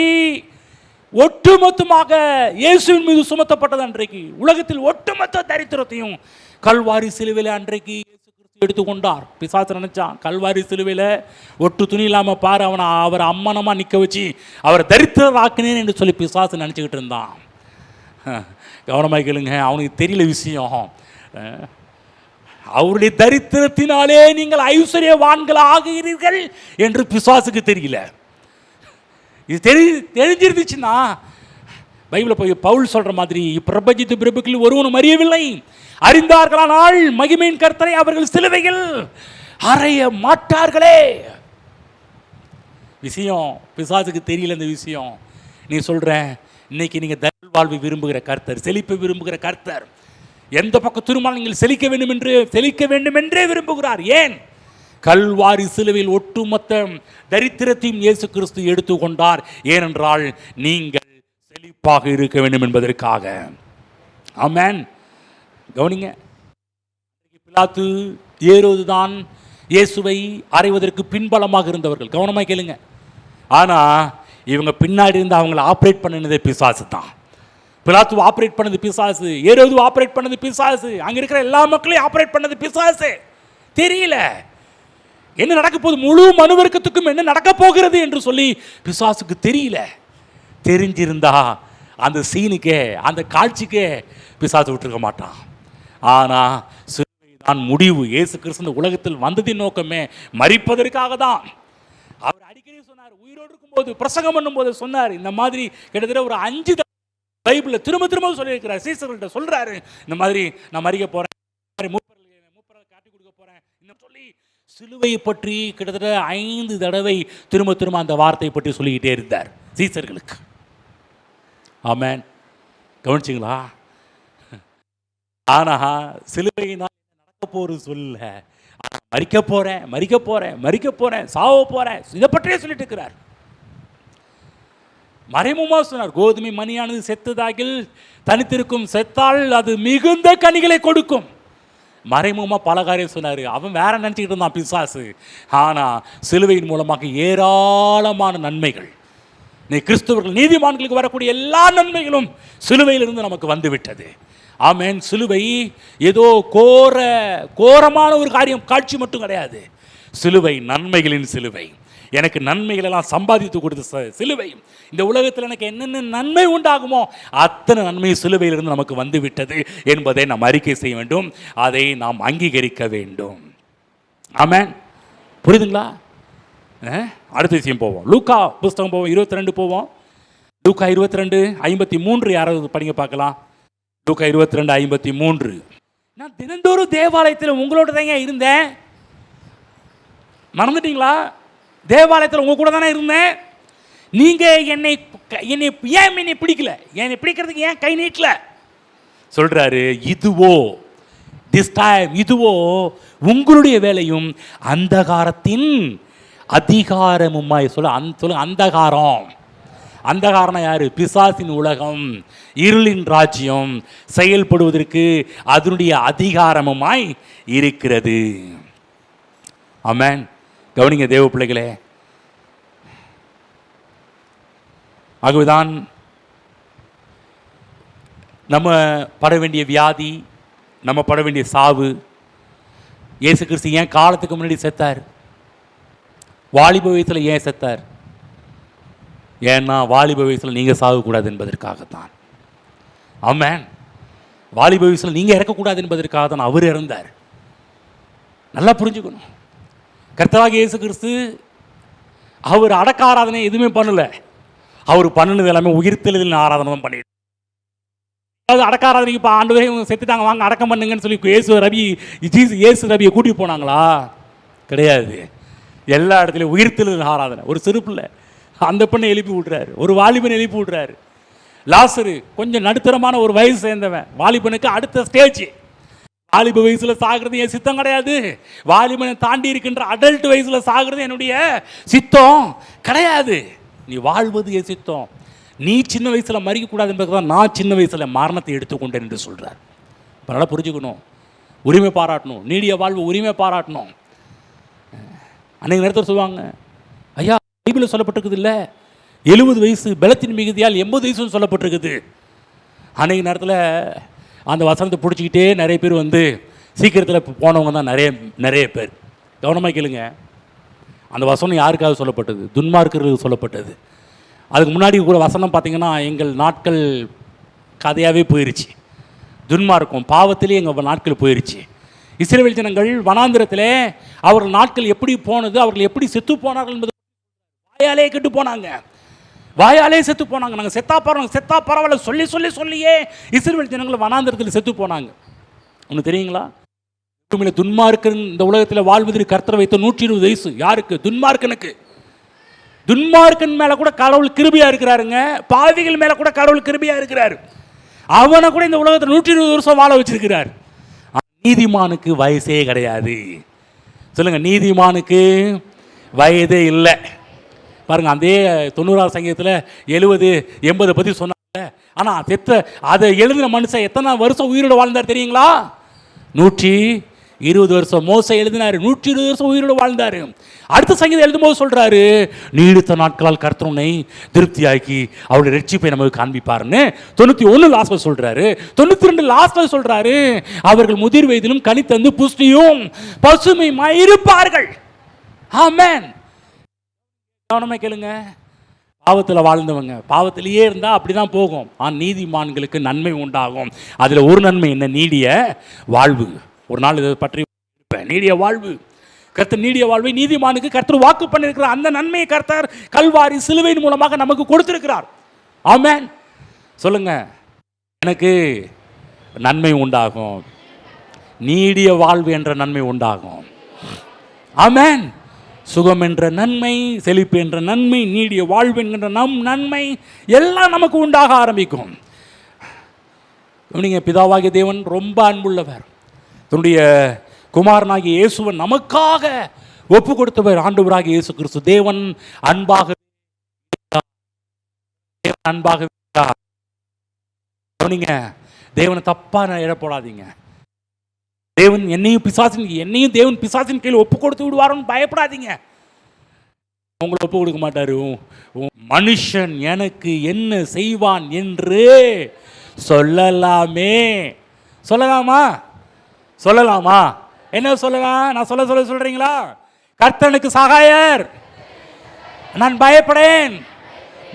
ஒட்டுமொத்தமாக இயேசுவின் மீது சுமத்தப்பட்டது. அன்றைக்கு உலகத்தில் ஒட்டுமொத்த தரித்திரத்தையும் கல்வாரி சிலுவையில் அன்றைக்கு எடுத்துக்கொண்டார். பிசாசு நினைச்சான் கல்வாரி சிலுவையில் ஒட்டு துணி இல்லாமல் பாரு, அவர் அம்மனமாக நிற்க வச்சு அவரை தரித்திரராக்கினேன் என்று சொல்லி பிசாசு நினச்சிக்கிட்டு இருந்தான். கவனமாக கேளுங்க, அவனுக்கு தெரியல விஷயம். அவருடைய தரித்திரத்தினாலே நீங்கள் ஐஸ்வர்யவான்கள் ஆகிறீர்கள் என்று பிசாசுக்கு தெரியல. இது தெரிஞ்சிருந்துச்சுன்னா பைபிளை போய் பவுல் சொல்ற மாதிரி பிரபஞ்சித்து பிரபுக்களில் ஒருவனும் அறியவில்லை, அறிந்தார்களானால் மகிமையின் கர்த்தரை அவர்கள் சிலுவையில் அறைய மாட்டார்களே. விஷயம் பிசாசுக்கு தெரியல. இந்த விஷயம் நீ சொல்ற, இன்னைக்கு நீங்க தயவு வாழ்வை விரும்புகிற கர்த்தர், செழிப்பை விரும்புகிற கர்த்தர், எந்த பக்கம் திரும்பினாலும் நீங்கள் செழிக்க வேண்டும் என்றே விரும்புகிறார். ஏன்? கல்வாரி சிலுவையில் ஒட்டுமொத்த தரித்திரத்தையும் இயேசு கிறிஸ்து எடுத்துக்கொண்டார். ஏனென்றால் நீங்கள் செழிப்பாக இருக்க வேண்டும் என்பதற்காக. ஆமென். கவனிங்க, பிலாத்து ஏரோது தான் இயேசுவை அறைவதற்கு பின்பலமாக இருந்தவர்கள். கவனமாக கேளுங்க. ஆனா இவங்க பின்னாடி இருந்து அவங்களை ஆப்ரேட் பண்ணினதே பிசாசு தான். பிலாத்து ஆப்ரேட் பண்ணது பிசாசு, ஏரோது ஆப்ரேட் பண்ணது பிசாசு, அங்க இருக்கிற எல்லா மக்களையும் ஆப்ரேட் பண்ணது பிசாசு. தெரியல என்ன நடக்க போகுது, முழு மனுவர்க்கத்துக்கும் என்ன நடக்க போகிறது என்று சொல்லி பிசாசுக்கு தெரியல. தெரிஞ்சிருந்தா அந்த சீனுக்கே, அந்த காட்சிக்கே பிசாசு விட்டுருக்க மாட்டான். ஆனா சிலுவை தான் முடிவு. இயேசு கிறிஸ்து உலகத்தில் வந்ததின் நோக்கமே மரிப்பதற்காக தான். அவர் அடிக்கடி சொன்னார், உயிரோடு இருக்கும்போது பிரசங்கம் பண்ணும்போது சொன்னார், இந்த மாதிரி கிட்டத்தட்ட ஒரு 5 பைபிளில் திரும்ப திரும்ப சொல்லியிருக்கிறார். சீசர்கள்ட்ட சொல்றாரு, இந்த மாதிரி நான் மறிக்க போறேன், மூப்பரை காட்டி கொடுக்க போறேன் சொல்லி சிலுவையை பற்றி கிட்டத்தட்ட 5 தடவை திரும்ப திரும்ப அந்த வார்த்தையை பற்றி சொல்லிக்கிட்டே இருந்தார் சீசர்களுக்கு. ஆமென். கவனிச்சிங்களா? ஆனா சிலுவையினால் நடக்க போறது சொல்ல, மறிக்க போறேன், சாவ போறேன், இதை பற்றியே சொல்லிட்டு இருக்கிறார். மறைமுகமாக சொன்னார், கோதுமை மணியானது செத்ததாகில் தனித்திருக்கும், செத்தால் அது மிகுந்த கனிகளை கொடுக்கும். மறைமுகமாக பல காரியம் சொன்னார். அவன் வேற நினச்சிக்கிட்டு இருந்தான் பிசாசு. ஆனால் சிலுவையின் மூலமாக ஏராளமான நன்மைகள், நீ கிறிஸ்தவர்கள் நீதிமான்களுக்கு வரக்கூடிய எல்லா நன்மைகளும் சிலுவையிலிருந்து நமக்கு வந்து விட்டது. ஆமென். சிலுவை ஏதோ கோரமான ஒரு காட்சி மட்டும் கிடையாது. சிலுவை நன்மைகளின் சிலுவை. எனக்கு நன்மைகள் எல்லாம் சம்பாதித்து கொடுத்த சிலுவை. இந்த உலகத்தில் எனக்கு என்னென்ன நன்மை உண்டாகுமோ அத்தனை நன்மை சிலுவையிலிருந்து நமக்கு வந்து விட்டது என்பதை நாம் அறிக்கை செய்ய வேண்டும். அதை நாம் அங்கீகரிக்க வேண்டும். ஆமென். புரியுதுங்களா? அடுத்த விஷயம் போவோம். லூக்கா புஸ்தகம் போவோம், 22 போவோம். லூக்கா 22:53 யாராவது படிங்க பார்க்கலாம். லூக்கா 22:53. நான் தினந்தோறும் தேவாலயத்தில் உங்களோட தாங்க இருந்தேன். மறந்துட்டீங்களா? தேவாலயத்தில் உங்க கூட தானே இருந்தேன். நீங்க என்னை பிடிக்கல, என்னை பிடிக்கிறதுக்கு ஏன் கை நீட்டல சொல்றாரு. இதுவோ உங்களுடைய வேலையும் அந்தகாரத்தின் அதிகாரமுமாய் சொல்ல. அந்தகாரம் யாரு? பிசாசின் உலகம், இருளின் ராஜ்யம் செயல்படுவதற்கு அதனுடைய அதிகாரமுமாய் இருக்கிறது. ஆமென். கவனிங்க தேவ பிள்ளைகளே. ஆகவேதான் நம்ம பட வேண்டிய வியாதி, நம்ம பட வேண்டிய சாவு, இயேசு கிறிஸ்து ஏன் காலத்துக்கு முன்னாடி செத்தார்? வாலிப வயசில் ஏன் செத்தார்? ஏன்னா வாலிப வயசில் நீங்கள் சாகக்கூடாது என்பதற்காகத்தான். ஆமென். வாலிப வயசில் நீங்கள் இறக்கக்கூடாது என்பதற்காக தான் அவர் இறந்தார். நல்லா புரிஞ்சுக்கணும். கர்த்தராகிய இயேசு கிறிஸ்து அவர் அடக்க ஆராதனை எதுவுமே பண்ணல. அவர் பண்ணினது எல்லாமே உயிர்த்தெழுதலின் ஆராதனை தான் பண்ணிட்டு. அதாவது அடக்க ஆராதனைக்கு இப்போ ஆண்டு வரை செத்துட்டாங்க, வாங்க அடக்கம் பண்ணுங்கன்னு சொல்லி இயேசு ரவியை கூட்டிட்டு போனாங்களா? கிடையாது. எல்லா இடத்துலையும் உயிர்த்தெழுதல் ஆராதனை. ஒரு சிறு பிள்ளை அந்த பெண்ணை எழுப்பி விட்றாரு, ஒரு வாலிபனை எழுப்பி விட்றாரு. லாசரு கொஞ்சம் நடுத்தரமான ஒரு வயசு சேர்ந்தவன், வாலிபனுக்கு அடுத்த ஸ்டேஜ். வாலிப வயசுல சாகிறது என் சித்தம் கிடையாது. வாலிபனை தாண்டி இருக்கின்ற அடல்ட் வயசுல சாகிறது என்னுடைய சித்தம் கிடையாது. நீ வாழ்வது என் சித்தம். நீ சின்ன வயசுல மறிக்கக்கூடாது என்பதுதான் நான் சின்ன வயசுல மரணத்தை எடுத்துக்கொண்டேன் என்று சொல்றார். நல்லா புரிஞ்சுக்கணும், உரிமை பாராட்டணும், நீடிய வாழ்வு உரிமை பாராட்டணும். அன்னைக்கு நேரத்தில் சொல்லுவாங்க, ஐயா பைபிளில் சொல்லப்பட்டிருக்குது இல்லை 70 வயசு பலத்தின் மிகுதியால் 80 வயசுன்னு சொல்லப்பட்டிருக்குது. அன்னைக்கு நேரத்தில் அந்த வசனத்தை பிடிச்சிக்கிட்டே நிறைய பேர் வந்து சீக்கிரத்தில் போனவங்க தான் நிறைய பேர். கவனமாக கேளுங்க. அந்த வசனம் யாருக்காக சொல்லப்பட்டது? துன்மார்க்கர்களுக்கு சொல்லப்பட்டது. அதுக்கு முன்னாடி கூட வசனம் பார்த்திங்கன்னா எங்கள் நாட்கள் கதையாகவே போயிடுச்சு. துன்மார்க்கம் பாவத்திலே எங்கள் நாட்கள் போயிடுச்சு. இஸ்ரவேல் ஜனங்கள் வனாந்திரத்தில் அவர்கள் நாட்கள் எப்படி போனது, அவர்கள் எப்படி செத்து போனார்கள் என்பது வாயாலே கெட்டு போனாங்க. வாயாலே செத்து போனாங்க. நாங்கள் செத்தா பரவாயில்ல சொல்லி சொல்லி சொல்லியே இஸ்ரவேல் ஜனங்கள் வனாந்தரத்தில் செத்து போனாங்க. ஒன்று தெரியுங்களா? துன்மார்க்கன் இந்த உலகத்தில் வாழ்வதற்கு கர்த்தர் வைத்த 120 வயசு யாருக்கு? துன்மார்க்கனுக்கு. துன்மார்க்கன் மேல கூட கடவுள் கிருபையா இருக்கிறாருங்க. பாவிகள் மேல கூட கடவுள் கிருபையா இருக்கிறாரு. அவனை கூட இந்த உலகத்தில் 120 வருஷம் வாழ வச்சிருக்கிறார். நீதிமானுக்கு வயசே கிடையாது. சொல்லுங்க, நீதிமானுக்கு வயதே இல்லை. பாருங்க, அதே 90ஆம் சங்கீதத்தில் 70 80 பற்றி சொன்னாங்க. ஆனால் அதை எழுதின மனுஷன் எத்தனை வருஷம் உயிரோட வாழ்ந்தார் தெரியுங்களா? 120 வருஷம். மோசே எழுதினார், 120 வருஷம் உயிரோடு வாழ்ந்தார். அடுத்த சங்கீதம் எழுதும்போது சொல்றாரு, நீடித்த நாட்களால் கர்த்தர் உன்னை திருப்தியாக்கி அவருடைய ரட்சிப்பை நமக்கு காண்பிப்பாருன்னு 91 லாஸ்ட்ல சொல்றாரு. 92 லாஸ்ட்ல சொல்றாரு, அவர்கள் முதிர் வயதிலும் கனி தந்து புஷ்டியும் பசுமையுமாய் இருப்பார்கள். ஆமென். கவனமா கேளுங்க. பாவத்தில் வாழ்ந்தவங்க பாவத்திலேயே இருந்தால் அப்படி தான் போகும். ஆனால் நீதிமான்களுக்கு நன்மை உண்டாகும். அதில் ஒரு நன்மை என்ன? நீடிய வாழ்வு. ஒரு நாள் இதை பற்றி நீடிய வாழ்வு. கர்த்தர் நீடிய வாழ்வை நீதிமானுக்கு கர்த்தர் வாக்கு பண்ணியிருக்கிறார். அந்த நன்மையை கர்த்தர் கல்வாரி சிலுவையின் மூலமாக நமக்கு கொடுத்திருக்கிறார். ஆமென். சொல்லுங்க, எனக்கு நன்மை உண்டாகும். நீடிய வாழ்வு என்ற நன்மை உண்டாகும். ஆமென். சுகம் என்ற நன்மை, செழிப்பு என்ற நன்மை, நீடிய வாழ்வு என்கின்ற நன்மை எல்லாம் நமக்கு உண்டாக ஆரம்பிக்கும். நீங்கள் பிதாவாகிய தேவன் ரொம்ப அன்புள்ளவர். தன்னுடைய குமாரனாகிய இயேசுவன் நமக்காக ஒப்பு கொடுத்தவர் ஆண்டவராகிய இயேசு கிறிஸ்து. தேவன் அன்பாக தேவனை தப்பா இழப்படாதீங்க. தேவன் என்னையும் தேவன் பிசாசின் கையில் ஒப்பு கொடுத்து விடுவாருன்னு பயப்படாதீங்க. உங்களை ஒப்பு கொடுக்க மாட்டாரு. மனுஷன் எனக்கு என்ன செய்வான் என்று சொல்லலாமே. சொல்லலாமா? என்ன சொல்லலாம்? நான் சொல்றீங்களா? கர்த்தனுக்கு சகாயர், நான் பயப்படேன்.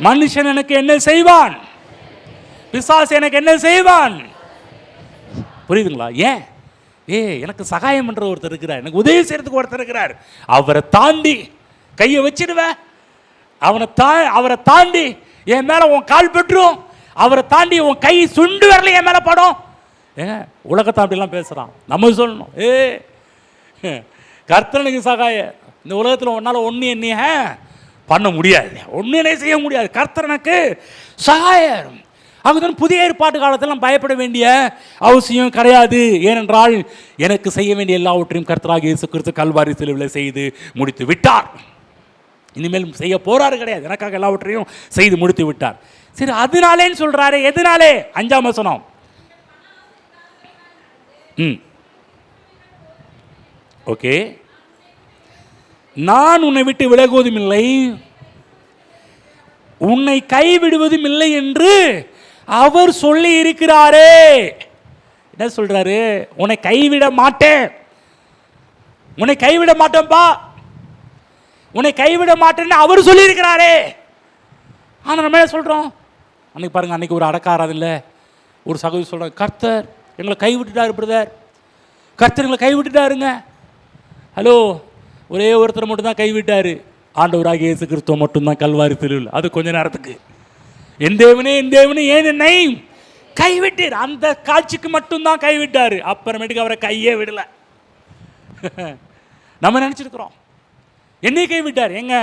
மனுஷன் எனக்கு என்ன செய்வான்? பிசாசு எனக்கு என்ன செய்வான்? புரியுதுங்களா? ஏன்? எனக்கு சகாயம் என்ற ஒருத்தர் இருக்கிறார், எனக்கு உதவி செய்யறதுக்கு ஒருத்தர் இருக்கிறார். அவரை தாண்டி கையை வச்சிடுவேன். அவரை தாண்டி என் மேல உன் கால் பெற்றும், அவரை தாண்டி உன் கை சுண்டு வரல என் மேல படும். உலகத்தை அப்படிலாம் பேசுறான். நம்ம சொல்லணும், கர்த்தனுக்கு சகாய. இந்த உலகத்தில் ஒன்னால ஒன்று என்னைய பண்ண முடியாது, ஒன்றுனே செய்ய முடியாது. கர்த்தனுக்கு சகாயர். அதுதான் புதிய ஏற்பாட்டு காலத்தில் பயப்பட வேண்டிய அவசியம் கிடையாது. ஏனென்றால் எனக்கு செய்ய வேண்டிய எல்லாவற்றையும் கர்த்தராகிய இயேசு கிறிஸ்து கல்வாரி சிலுவையில் செய்து முடித்து விட்டார். இனிமேல் செய்ய போறாரு கிடையாது, எனக்காக எல்லாவற்றையும் செய்து முடித்து விட்டார். சரி, அதனாலேன்னு சொல்றாரு. எதனாலே? 5ஆம் வசனம். ஓகே. நான் உன்னை விட்டு விலகுவதும் இல்லை, உன்னை கைவிடுவதும் இல்லை என்று அவர் சொல்லி இருக்கிறாரே. என்ன சொல்றாரு? உன்னை கைவிட மாட்டேன், உன்னை கைவிட மாட்டேன்பா, உன்னை கைவிட மாட்டேன்னு அவர் சொல்லி இருக்கிறாரே. ஆனா நம்ம என்ன சொல்றோம்? அன்னைக்கு பாருங்க, அன்னைக்கு ஒரு அடக்காராதில்ல ஒரு சகோதரி சொல்றாங்க, கர்த்தர் எங்களை கைவிட்டுட்டாரு பிரதர், கர்த்தர் எங்களை கைவிட்டுட்டாருங்க. ஹலோ, ஒரே ஒருத்தர் மட்டும் தான் கைவிட்டாரு, ஆண்டவராகிய இயேசு கிறிஸ்துவ மட்டும்தான் கல்வாரி சிலுவையில். அது கொஞ்ச நேரத்துக்கு. என் தேவனே ஏன் என்னை கைவிட்டீர், அந்த காட்சிக்கு மட்டும்தான் கைவிட்டாரு. அப்புறமேட்டுக்கு அவரை கையே விடல. நம்ம நினைச்சிருக்கிறோம் என்னை கைவிட்டார். எங்க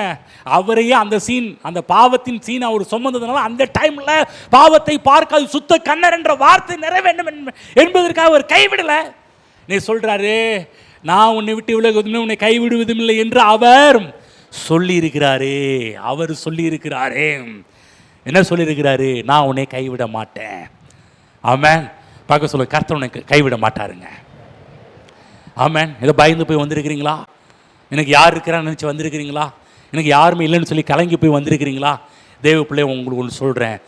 அவரையே அந்த சீன், அந்த பாவத்தின் சீன் அவர் சுமந்ததுனால அந்த டைம்ல பாவத்தை பார்க்காது சுத்த கண்ணர் என்ற வார்த்தை நிறைவேண்டும் என்பதற்காக அவர் கைவிடல. நீ சொல்றாரு, நான் உன்னை விட்டு விலகுவதும் உன்னை கைவிடுவதும் இல்லை என்று அவர் சொல்லி இருக்கிறாரே. அவர் சொல்லி இருக்கிறாரே. என்ன சொல்லி இருக்கிறாரு? நான் உன்னை கைவிட மாட்டேன். ஆமென். பார்க்க சொல்ல, கர்த்தர் உன்னை கைவிட மாட்டாருங்க. ஆமென். ஏதோ பயந்து போய் வந்திருக்கிறீங்களா? எனக்கு யார் இருக்கிறான்னு நினச்சி வந்திருக்கிறீங்களா? எனக்கு யாருமே இல்லைன்னு சொல்லி கலங்கி போய் வந்திருக்கிறீங்களா? தேவ பிள்ளை, உங்களுக்கு ஒன்று சொல்கிறேன்,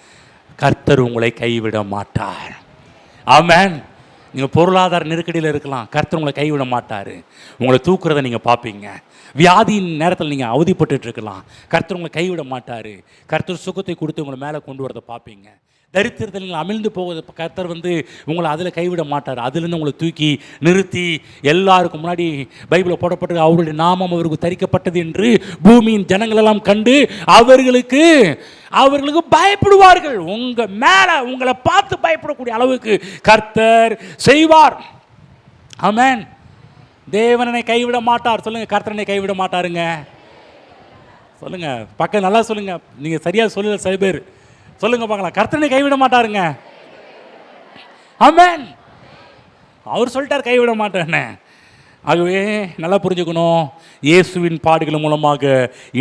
கர்த்தர் உங்களை கைவிட மாட்டார். ஆமென். நீங்கள் பொருளாதார நெருக்கடியில் இருக்கலாம், கர்த்தர் உங்களை கைவிட மாட்டார். உங்களை தூக்குறதை நீங்கள் பார்ப்பீங்க. வியாதியின் நேரத்தில் நீங்கள் அவதிப்பட்டு இருக்கலாம், கர்த்தர் உங்களை கைவிட மாட்டார். கர்த்தர் சுகத்தை கொடுத்து உங்களை மேலே கொண்டு வரதை பார்ப்பீங்க. தரித்திரத்தில் நீங்கள் அமிழ்ந்து போவதை கர்த்தர் உங்களை அதில் கைவிட மாட்டார். அதுலேருந்து உங்களை தூக்கி நிறுத்தி எல்லாருக்கும் முன்னாடி பைபிளில் போடப்பட்டது, அவருடைய நாமம் அவருக்கு தரிக்கப்பட்டது என்று பூமியின் ஜனங்களெல்லாம் கண்டு அவர்களுக்கு அவர்களுக்கு பயப்படுவார்கள். உங்க மேல உங்களை பார்த்து பயப்படக்கூடிய அளவுக்கு கர்த்தர் செய்வார். ஆமென். தேவனை கைவிட மாட்டார். சொல்லுங்க, கர்த்தரனை கைவிட மாட்டாருங்க. சொல்லுங்க, பக்கம் நல்லா சொல்லுங்க. நீங்க சரியா சொல்லல சில பேர். சொல்லுங்க பார்க்கலாம், கர்த்தரனை கைவிட மாட்டாருங்க. ஆமென். அவர் சொல்லிட்டார் கைவிட மாட்டேன்னு. ஆகவே நல்லா புரிஞ்சுக்கணும், இயேசுவின் பாடுகள் மூலமாக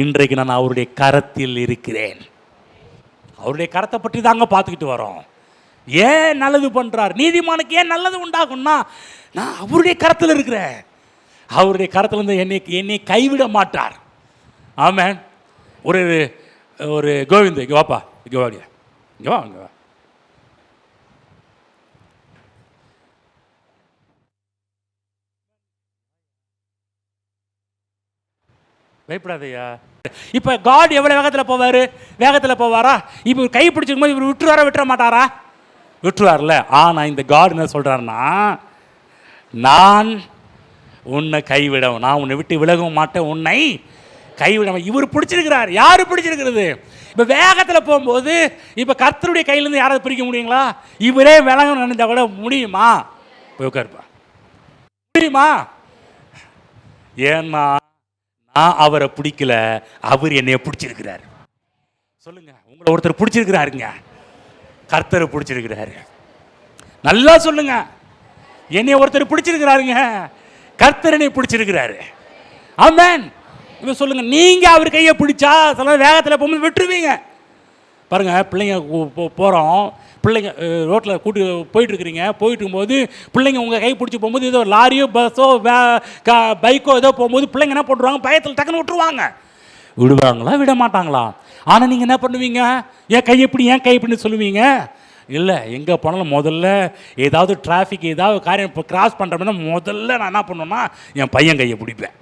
இன்றைக்கு நான் அவருடைய கரத்தில் இருக்கிறேன். அவருடைய கரத்தை பற்றி தாங்க பார்த்துக்கிட்டு வரோம். ஏன் நல்லது பண்ணுறார், நீதிமானுக்கு ஏன் நல்லது உண்டாகும்னா, நான் அவருடைய கரத்தில் இருக்கிறேன். அவருடைய கரத்தில் இருந்து என்னை கைவிட மாட்டார். ஆமென். ஒரு ஒரு கோவிந்த், இங்கே வாப்பா, இங்கே வாடியா, இங்கே வா, இங்கே வா. பயப்படாதையா. இப்போ காட் எவ்வளோ வேகத்தில் போவார், வேகத்தில் போவாரா? இப்போ கை பிடிச்சிருக்கும் போது இவர் விட்டுருவாரா, விட்டுற மாட்டாரா? விட்டுருவார்ல. ஆனால் இந்த காட் என்ன சொல்கிறாருன்னா, நான் உன்னை கைவிடவும், நான் உன்னை விட்டு விலகவும் மாட்டேன், உன்னை கைவிடவும். இவர் பிடிச்சிருக்கிறார். யார் பிடிச்சிருக்கிறது? இப்போ வேகத்தில் போகும்போது இப்போ கர்த்தருடைய கையிலேருந்து யாராவது பிரிக்க முடியுங்களா? இவரே விலகணும்னு நினைச்சா கூட முடியுமா? போய் உட்காருப்பா. முடியுமா? ஏன்னா நான் அவரை பிடிக்கல, அவர் என்னைய பிடிச்சிருக்கிறார். சொல்லுங்க, உங்களை ஒருத்தர் பிடிச்சிருக்கிறாருங்க, கர்த்தரை பிடிச்சிருக்கிறாரு. நல்லா சொல்லுங்க, என்னைய ஒருத்தர் பிடிச்சிருக்கிறாருங்க, கர்த்தர் என்னை பிடிச்சிருக்கிறாரு. ஆமென். இப்போ சொல்லுங்க, நீங்க அவர் கையை பிடிச்சா சில வேகத்தில் போகும்போது விட்டுருவீங்க. பாருங்க, பிள்ளைங்க போகிறோம், பிள்ளைங்க ரோட்டில் கூட்டி போயிட்டு இருக்கிறீங்க, போயிட்டு இருக்கும்போது பிள்ளைங்க உங்கள் கை பிடிச்சி போகும்போது ஏதோ லாரியோ பஸ்ஸோ பைக்கோ ஏதோ போகும்போது பிள்ளைங்க என்ன பண்ணுவாங்க, பயத்தில் டக்குன்னு விட்டுருவாங்க. விடுவாங்களா, விட மாட்டாங்களா? ஆனால் நீங்கள் என்ன பண்ணுவீங்க, ஏன் கை எப்படி, ஏன் கை எப்படின்னு சொல்லுவீங்க? இல்லை, எங்கே போனாலும் முதல்ல ஏதாவது டிராஃபிக் ஏதாவது காரியம் இப்போ கிராஸ் பண்ணுறோம்னா முதல்ல நான் என்ன பண்ணுவேன்னா என் பையன் கையை பிடிப்பேன்.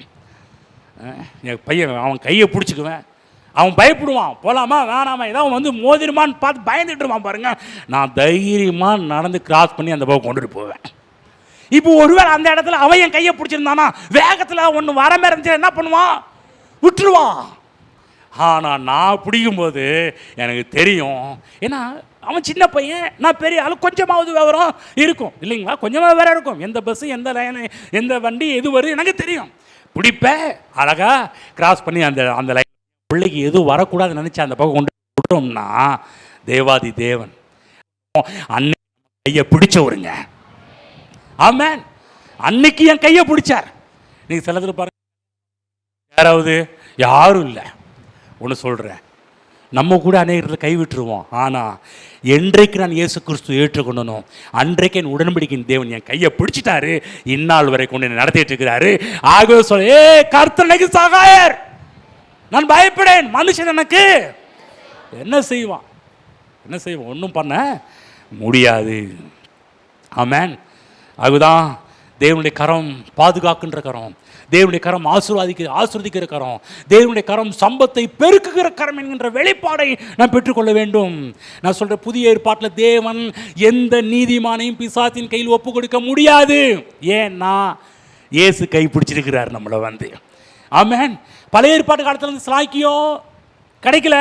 என் பையன் அவன் கையை பிடிச்சிக்குவேன். அவன் பயப்படுவான், போகலாமா வேணாமா, ஏதாவது வந்து மோதிரமான்னு பார்த்து பயந்துட்டுருவான் பாருங்க. நான் தைரியமாக நடந்து கிராஸ் பண்ணி அந்த பக்கம் கொண்டுட்டு போவேன். இப்போ ஒருவேளை அந்த இடத்துல அவன் என் கையை பிடிச்சிருந்தானா வேகத்தில் ஒன்று வர மாதிரி இருந்துச்சு, என்ன பண்ணுவான், விட்டுருவான். ஆனால் நான் பிடிக்கும்போது எனக்கு தெரியும், ஏன்னா அவன் சின்ன பையன், நான் பெரிய ஆள், கொஞ்சமாவது விவரம் இருக்கும் இல்லைங்களா? கொஞ்சமாக விவரம் இருக்கும். எந்த பஸ்ஸு, எந்த லைனு, எந்த வண்டி எது வருது எனக்கு தெரியும். பிடிப்பேன், அழகாக கிராஸ் பண்ணி அந்த அந்த லைன் பிள்ளைக்கு எதுவும் வரக்கூடாதுன்னு நினச்சி அந்த பக்கம் கொண்டு விட்டோம்னா தேவாதி தேவன் அன்னைக்கு கையை பிடிச்சவருங்க. ஆமென். அன்னைக்கு என் கையை பிடிச்சார். நீங்கள் சிலதில் பாருங்க, யாராவது யாரும் இல்லை. ஒன்று சொல்கிறேன், நம்ம கூட அநேகத்தில் கைவிட்டுருவோம். ஆனால் என்றைக்கு நான் இயேசு கிறிஸ்து ஏற்றுக்கொண்டனோ அன்றைக்கு என் உடன்படிக்கையின் தேவன் என் கையை பிடிச்சிட்டாரு, இந்நாள் வரை கொண்டு என்னை நடத்திட்டு இருக்கிறாரு. ஆகவே சொல்ல, கர்த்தர் சகாயர், நான் பயப்படேன். மனுஷன் எனக்கு என்ன செய்வான், என்ன செய்வான், ஒன்றும் பண்ண முடியாது. ஆமென். அதுதான் தேவனுடைய கரம் பாதுகாக்கின்ற கரம், தேவனுடைய கரம் ஆசீர்வதிக்கிற கரம், தேவனுடைய கரம் சம்பத்தை பெருக்குகிற கரம் என்கின்ற வெளிப்பாடை நான் பெற்றுக்கொள்ள வேண்டும். நான் சொல்ற புதிய ஏற்பாட்டில் தேவன் எந்த நீதிமானையும் பிசாசின் கையில் ஒப்பு கொடுக்க முடியாது. ஏன்னா இயேசு கை பிடிச்சிருக்கிறார் நம்மளை வந்து. ஆமென். பழைய ஏற்பாட்டு காலத்தில் இருந்து ஸ்லாக்கியம் கிடைக்கல.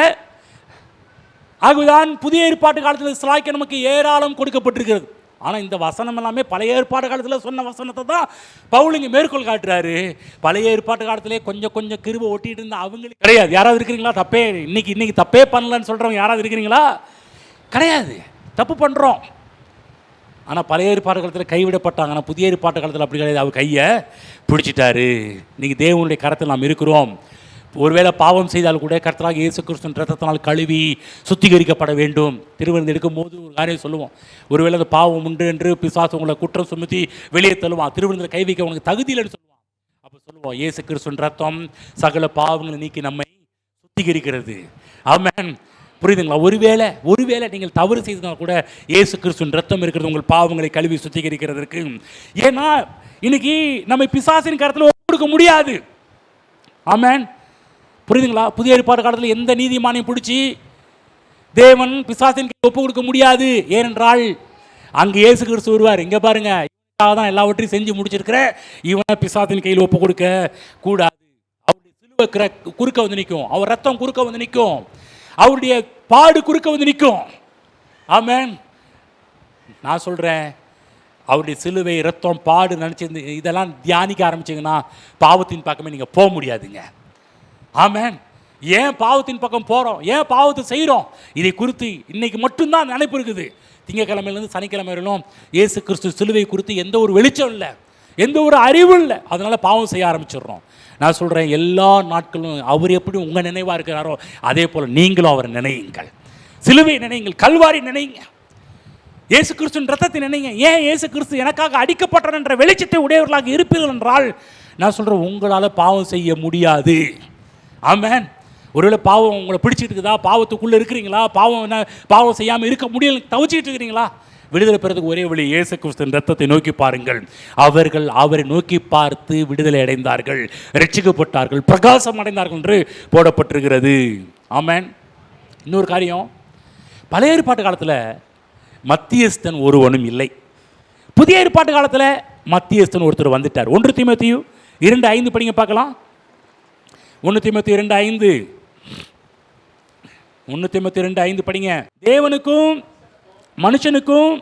ஆகவேதான் புதிய ஏற்பாட்டு காலத்தில் ஸ்லாக்கியம் நமக்கு ஏராளம் கொடுக்கப்பட்டிருக்கிறது. ஆனால் இந்த வசனம் எல்லாமே பழைய ஏற்பாடு காலத்தில் சொன்ன வசனத்தை தான் பவுல் இங்கே மேற்கோள் காட்டுறாரு. பழைய ஏற்பாட்டு காலத்திலே கொஞ்சம் கொஞ்சம் கிருபை ஒட்டிட்டு இருந்தால் அவங்களுக்கு கிடையாது. யாராவது இருக்கிறீங்களா தப்பே இன்னைக்கு தப்பே பண்ணலன்னு சொல்கிறவங்க யாராவது இருக்கிறீங்களா? கிடையாது, தப்பு பண்ணுறோம். ஆனால் பழைய ஏற்பாட்டு காலத்தில் கைவிடப்பட்டாங்க. ஆனால் புதிய ஏற்பாட்டு காலத்தில் அப்படி கிடையாது. அவர் கையை பிடிச்சிட்டாரு. இன்றைக்கி தேவனுடைய கரத்தில் நாம் இருக்கிறோம். ஒருவேளை பாவம் செய்தால் கூட கர்த்தராகிய இயேசு கிறிஸ்துவின் இரத்தத்தினால் கழுவி சுத்திகரிக்கப்பட வேண்டும். திருவிருந்து எடுக்கும் போது ஒரு காரியம் சொல்லுவோம், ஒருவேளை அந்த பாவம் உண்டு என்று பிசாசு உங்களை குற்றம் சுமத்தி வெளியே தள்ளுவான், திருவிருந்தில் கை வைக்க உனக்கு தகுதி இல்லைன்னு சொல்லுவான். அப்போ சொல்லுவோம், இயேசு கிறிஸ்துவின் ரத்தம் சகல பாவங்களை நீக்கி நம்மை சுத்திகரிக்கிறது. ஆமென். புரியுதுங்களா? ஒருவேளை நீங்கள் தவறு செய்ததால் கூட இயேசு கிறிஸ்துவின் ரத்தம் இருக்கிறது உங்கள் பாவங்களை கழுவி சுத்திகரிக்கிறதற்கு. ஏன்னா இன்னைக்கு நம்ம பிசாசின் கரத்தில் ஒப்பு கொடுக்க முடியாது. ஆமென். புரியுதுங்களா? புதிய ஏற்பாடு காலத்தில் எந்த நீதிமானையும் பிடிச்சி தேவன் பிசாசின் கையில் ஒப்பு கொடுக்க முடியாது. ஏனென்றால் அங்கே இயேசு கிறிஸ்து வருவார். இங்கே பாருங்க, தான் எல்லாவற்றையும் செஞ்சு முடிச்சிருக்கிற இவனை பிசாசின் கையில் ஒப்பு கொடுக்க கூடாது. அவருடைய சிலுவை குறுக்க வந்து நிற்கும், அவர் ரத்தம் குறுக்க வந்து நிற்கும், அவருடைய பாடு குறுக்க வந்து நிற்கும். ஆமென். நான் சொல்கிறேன், அவருடைய சிலுவை, ரத்தம், பாடு நினச்சி இதெல்லாம் தியானிக்க ஆரம்பிச்சிங்கன்னா பாவத்தின் பக்கமே நீங்கள் போக முடியாதுங்க. ஆமென். ஏன் பாவத்தின் பக்கம் போகிறோம், ஏன் பாவத்தை செய்கிறோம், இதை குறித்து இன்னைக்கு மட்டும்தான் நினைப்பு இருக்குது. திங்கக்கிழமையிலேருந்து சனிக்கிழமை வரலும் இயேசு கிறிஸ்து சிலுவை குறித்து எந்த ஒரு வெளிச்சம் இல்லை, எந்த ஒரு அறிவும் இல்லை. அதனால் பாவம் செய்ய ஆரம்பிச்சிடுறோம். நான் சொல்கிறேன், எல்லா நாட்களும் அவர் எப்படி உங்கள் நினைவாக இருக்கிறாரோ அதே போல் நீங்களும் அவரை நினையுங்கள். சிலுவை நினையுங்கள், கல்வாரி நினைங்க, இயேசு கிறிஸ்துவின் ரத்தத்தை நினைங்க. ஏன் இயேசு கிறிஸ்து எனக்காக அடிக்கப்பட்டார் என்ற வெளிச்சத்தை உடையவர்களாக இருப்பீர்கள் என்றால் நான் சொல்கிறேன், உங்களால் பாவம் செய்ய முடியாது. ஆமென். ஒருவேளை பாவம் உங்களை பிடிச்சிட்டு இருக்குதா, பாவத்துக்குள்ளே இருக்கிறீங்களா, பாவம் செய்யாமல் இருக்க முடியல தவிச்சிட்டு இருக்கிறீங்களா, விடுதலை பெறதுக்கு ஒரே வழி இயேசு கிறிஸ்துவின் ரத்தத்தை நோக்கி பாருங்கள். அவர்கள் அவரை நோக்கி பார்த்து விடுதலை அடைந்தார்கள், ரட்சிக்கப்பட்டார்கள், பிரகாசம் அடைந்தார்கள் என்று போடப்பட்டிருக்கிறது. ஆமென். இன்னொரு காரியம், பழைய ஏற்பாட்டு காலத்தில் மத்தியஸ்தன் ஒருவனும் இல்லை. புதிய ஏற்பாட்டு காலத்தில் மத்தியஸ்தன் ஒருத்தர் வந்துட்டார். 1 தீமோத்தேயு 2:5 படிங்க பார்க்கலாம். 1 தீமோத்தேயு 2:5 1 தீமோத்தேயு 2:5 படிங்க. தேவனுக்கும் மனுஷனுக்கும்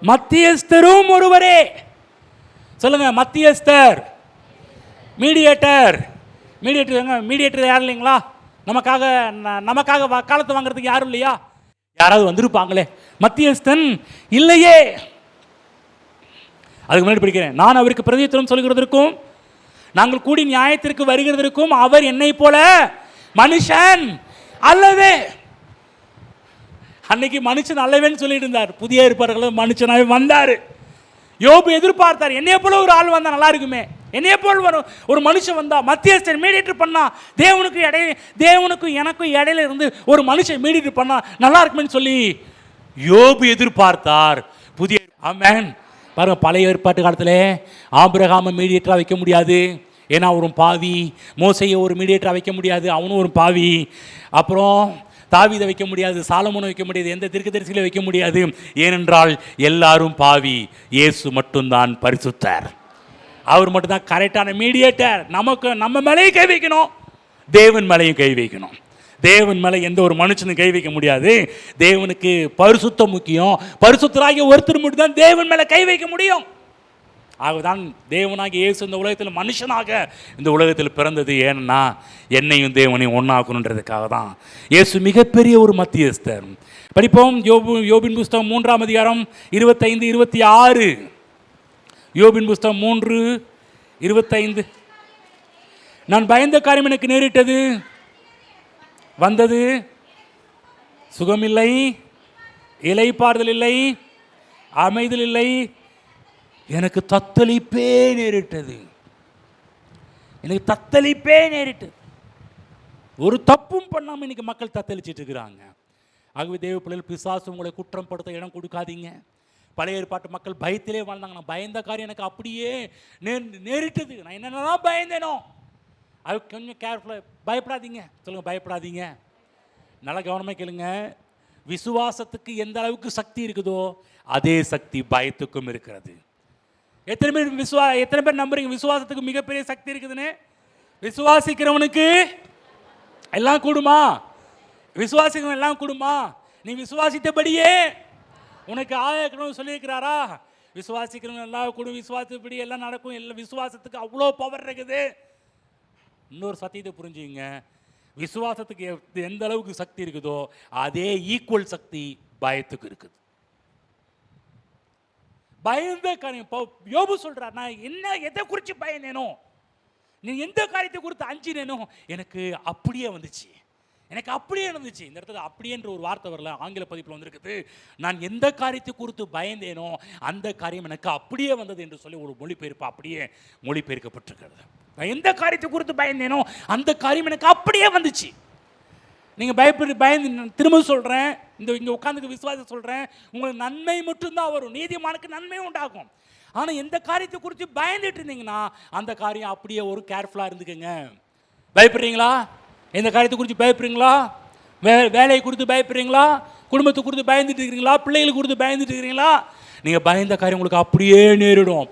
மத்தியஸ்தரும் ஒருவரே. சொல்லுங்க, மத்தியஸ்தர், மீடியேட்டர். மீடியேட்டர் யாரும் இல்லைங்களா? நமக்காக காலத்தை வாங்குறதுக்கு யாரும் இல்லையா? யாராவது வந்திருப்பாங்களே. மத்தியஸ்தன் இல்லையே. அதுக்கு முன்னாடி படிக்கிறேன். நான் அவருக்கு பிரதியுத்தரம் சொல்கிறதற்கும் நாங்கள் கூடி நியாயத்திற்கு வருகிறதற்கும் அவர் என்னை போல மனுஷன் அல்லவே. அன்னைக்கு மனுஷன் அல்லவேன்னு சொல்லிட்டு இருந்தார். புதிய ஏற்பாடுகள் மனுஷனாவே வந்தார். யோபு எதிர்பார்த்தார், என்னைய போல ஒரு ஆள் வந்தா நல்லா இருக்குமே, என்னைய போல ஒரு மனுஷன் வந்தா, மத்தியஸ்தன் மீடியேட்டர் பண்ணா, தேவனுக்கும் எனக்கும் இடையில இருந்து ஒரு மனுஷன் மீடியேட்டர் பண்ணா நல்லா இருக்குமே சொல்லி யோபு எதிர்பார்த்தார். புதிய ஆமென். பாருங்க, பழைய ஏற்பாட்டு காலத்தில் ஆபிரகாமை மீடியேட்டராக வைக்க முடியாது, ஏன்னா ஒரு பாவி. மோசையை ஒரு மீடியேட்டராக வைக்க முடியாது, அவனும் ஒரு பாவி. அப்புறம் தாவீதை வைக்க முடியாது, சாலமோனை வைக்க முடியாது, எந்த தீர்க்கதரிசிகளை வைக்க முடியாது, ஏனென்றால் எல்லாரும் பாவி. இயேசு மட்டும்தான் பரிசுத்தர். அவர் மட்டும்தான் கரெக்டான மீடியேட்டர். நம்ம மேலேயும் கை வைக்கணும், தேவன் மேலேயும் கை வைக்கணும். தேவன் மேலே எந்த ஒரு மனுஷனும் கை வைக்க முடியாது. தேவனுக்கு பரிசுத்தம் முக்கியம். பரிசுத்தராகிய ஒருத்தர் மட்டும் தான் தேவன் மேலே கை வைக்க முடியும். ஆகதான் தேவனாகிய இயேசு இந்த உலகத்தில் மனுஷனாக இந்த உலகத்தில் பிறந்தது. ஏன்னா என்னையும் தேவனையும் ஒன்றாக்கணுன்றதுக்காக தான். இயேசு மிகப்பெரிய ஒரு மத்தியஸ்தர். படிப்போம். யோபின் புஸ்தகம் 3ஆம் அதிகாரம் 25, 26. யோபின் புஸ்தகம் 3:25. நான் பயந்த காரியம் எனக்கு நேரிட்டது, வந்தது, சுகமில்லை, இளைப்பாறுதல் இல்லை, அமைதல் இல்லை, எனக்கு தத்தளிப்பே நேரிட்டது. எனக்கு தத்தளிப்பே நேரிட்டது. ஒரு தப்பும் பண்ணாமல் இன்னைக்கு மக்கள் தத்தளிச்சிட்டு இருக்கிறாங்க. ஆகவே தேவ பிள்ளைகள், பிசாசு உங்களை குற்றம் படுத்த இடம் கொடுக்காதீங்க. பழைய ஏற்பாட்டு மக்கள் பயத்திலே வாழ்ந்தாங்க. நான் பயந்த காரியம் எனக்கு அப்படியே நேரிட்டது, நான் என்னென்னலாம் பயந்தேனோ. அது கொஞ்சம் கேர்ஃபுல்லாக, பயப்படாதீங்க. சொல்லுங்கள், பயப்படாதீங்க. நல்லா கவனமாக கேளுங்க. விசுவாசத்துக்கு எந்த அளவுக்கு சக்தி இருக்குதோ அதே சக்தி பயத்துக்கும் இருக்கிறது. எத்தனை பேர் நம்புறீங்க விசுவாசத்துக்கு மிகப்பெரிய சக்தி இருக்குதுன்னு? விசுவாசிக்கிறவனுக்கு எல்லாம் கூடுமா? விசுவாசிக்கிறவன் எல்லாம் கூடுமா? நீ விசுவாசித்தபடியே உனக்கு ஆயக்கணும் சொல்லியிருக்கிறாரா? விசுவாசிக்கிறவங்க எல்லாம் கூடும், விசுவாசப்படி எல்லாம் நடக்கும். எல்லாம் விசுவாசத்துக்கு அவ்வளோ பவர் இருக்குது. இன்னொரு சத்தியத்தை புரிஞ்சுங்க. விசுவாசத்துக்கு எந்த அளவுக்கு சக்தி இருக்குதோ அதே ஈக்குவல் சக்தி பயத்துக்கு இருக்குது. பயந்த காரியம் யோபு சொல்றார், நான் எதை குறித்து பயந்தேனோ, நீ எந்த காரியத்தை குறித்து அஞ்சினேனோ எனக்கு அப்படியே வந்துச்சு, எனக்கு அப்படியே இருந்துச்சு. இந்த இடத்துல அப்படியேன்ற ஒரு வார்த்தை வரல, ஆங்கில பதிப்பில் வந்திருக்குது. நான் எந்த காரியத்தை குறித்து பயந்தேனோ அந்த காரியம் எனக்கு அப்படியே வந்தது என்று சொல்லி ஒரு மொழிபெயர்ப்பு அப்படியே மொழிபெயர்க்கப்பட்டிருக்கிறது. நான் எந்த காரியத்தை குறித்து பயந்தேனோ அந்த காரியம் எனக்கு அப்படியே வந்துச்சு. நீங்கள் பயந்து திரும்ப சொல்கிறேன், இங்கே உட்காந்துக்கு விசுவாசம் சொல்கிறேன், உங்களுக்கு நன்மை மட்டும்தான் வரும், நீதிமானுக்கு நன்மை உண்டாகும். ஆனால் எந்த காரியத்தை குறித்து பயந்துட்டு இருந்தீங்கன்னா அந்த காரியம் அப்படியே ஒரு கேர்ஃபுல்லாக இருந்துக்குங்க. பயப்படுறீங்களா? எந்த காரியத்தை குறித்து பயப்படுறீங்களா? வேலையை குறித்து பயப்படுறீங்களா? குடும்பத்தை குறித்து பயந்துட்டு இருக்கிறீங்களா? பிள்ளைகளை குறித்து பயந்துட்டு இருக்கிறீங்களா? நீங்கள் பயந்த காரியம் உங்களுக்கு அப்படியே நேரிடும்.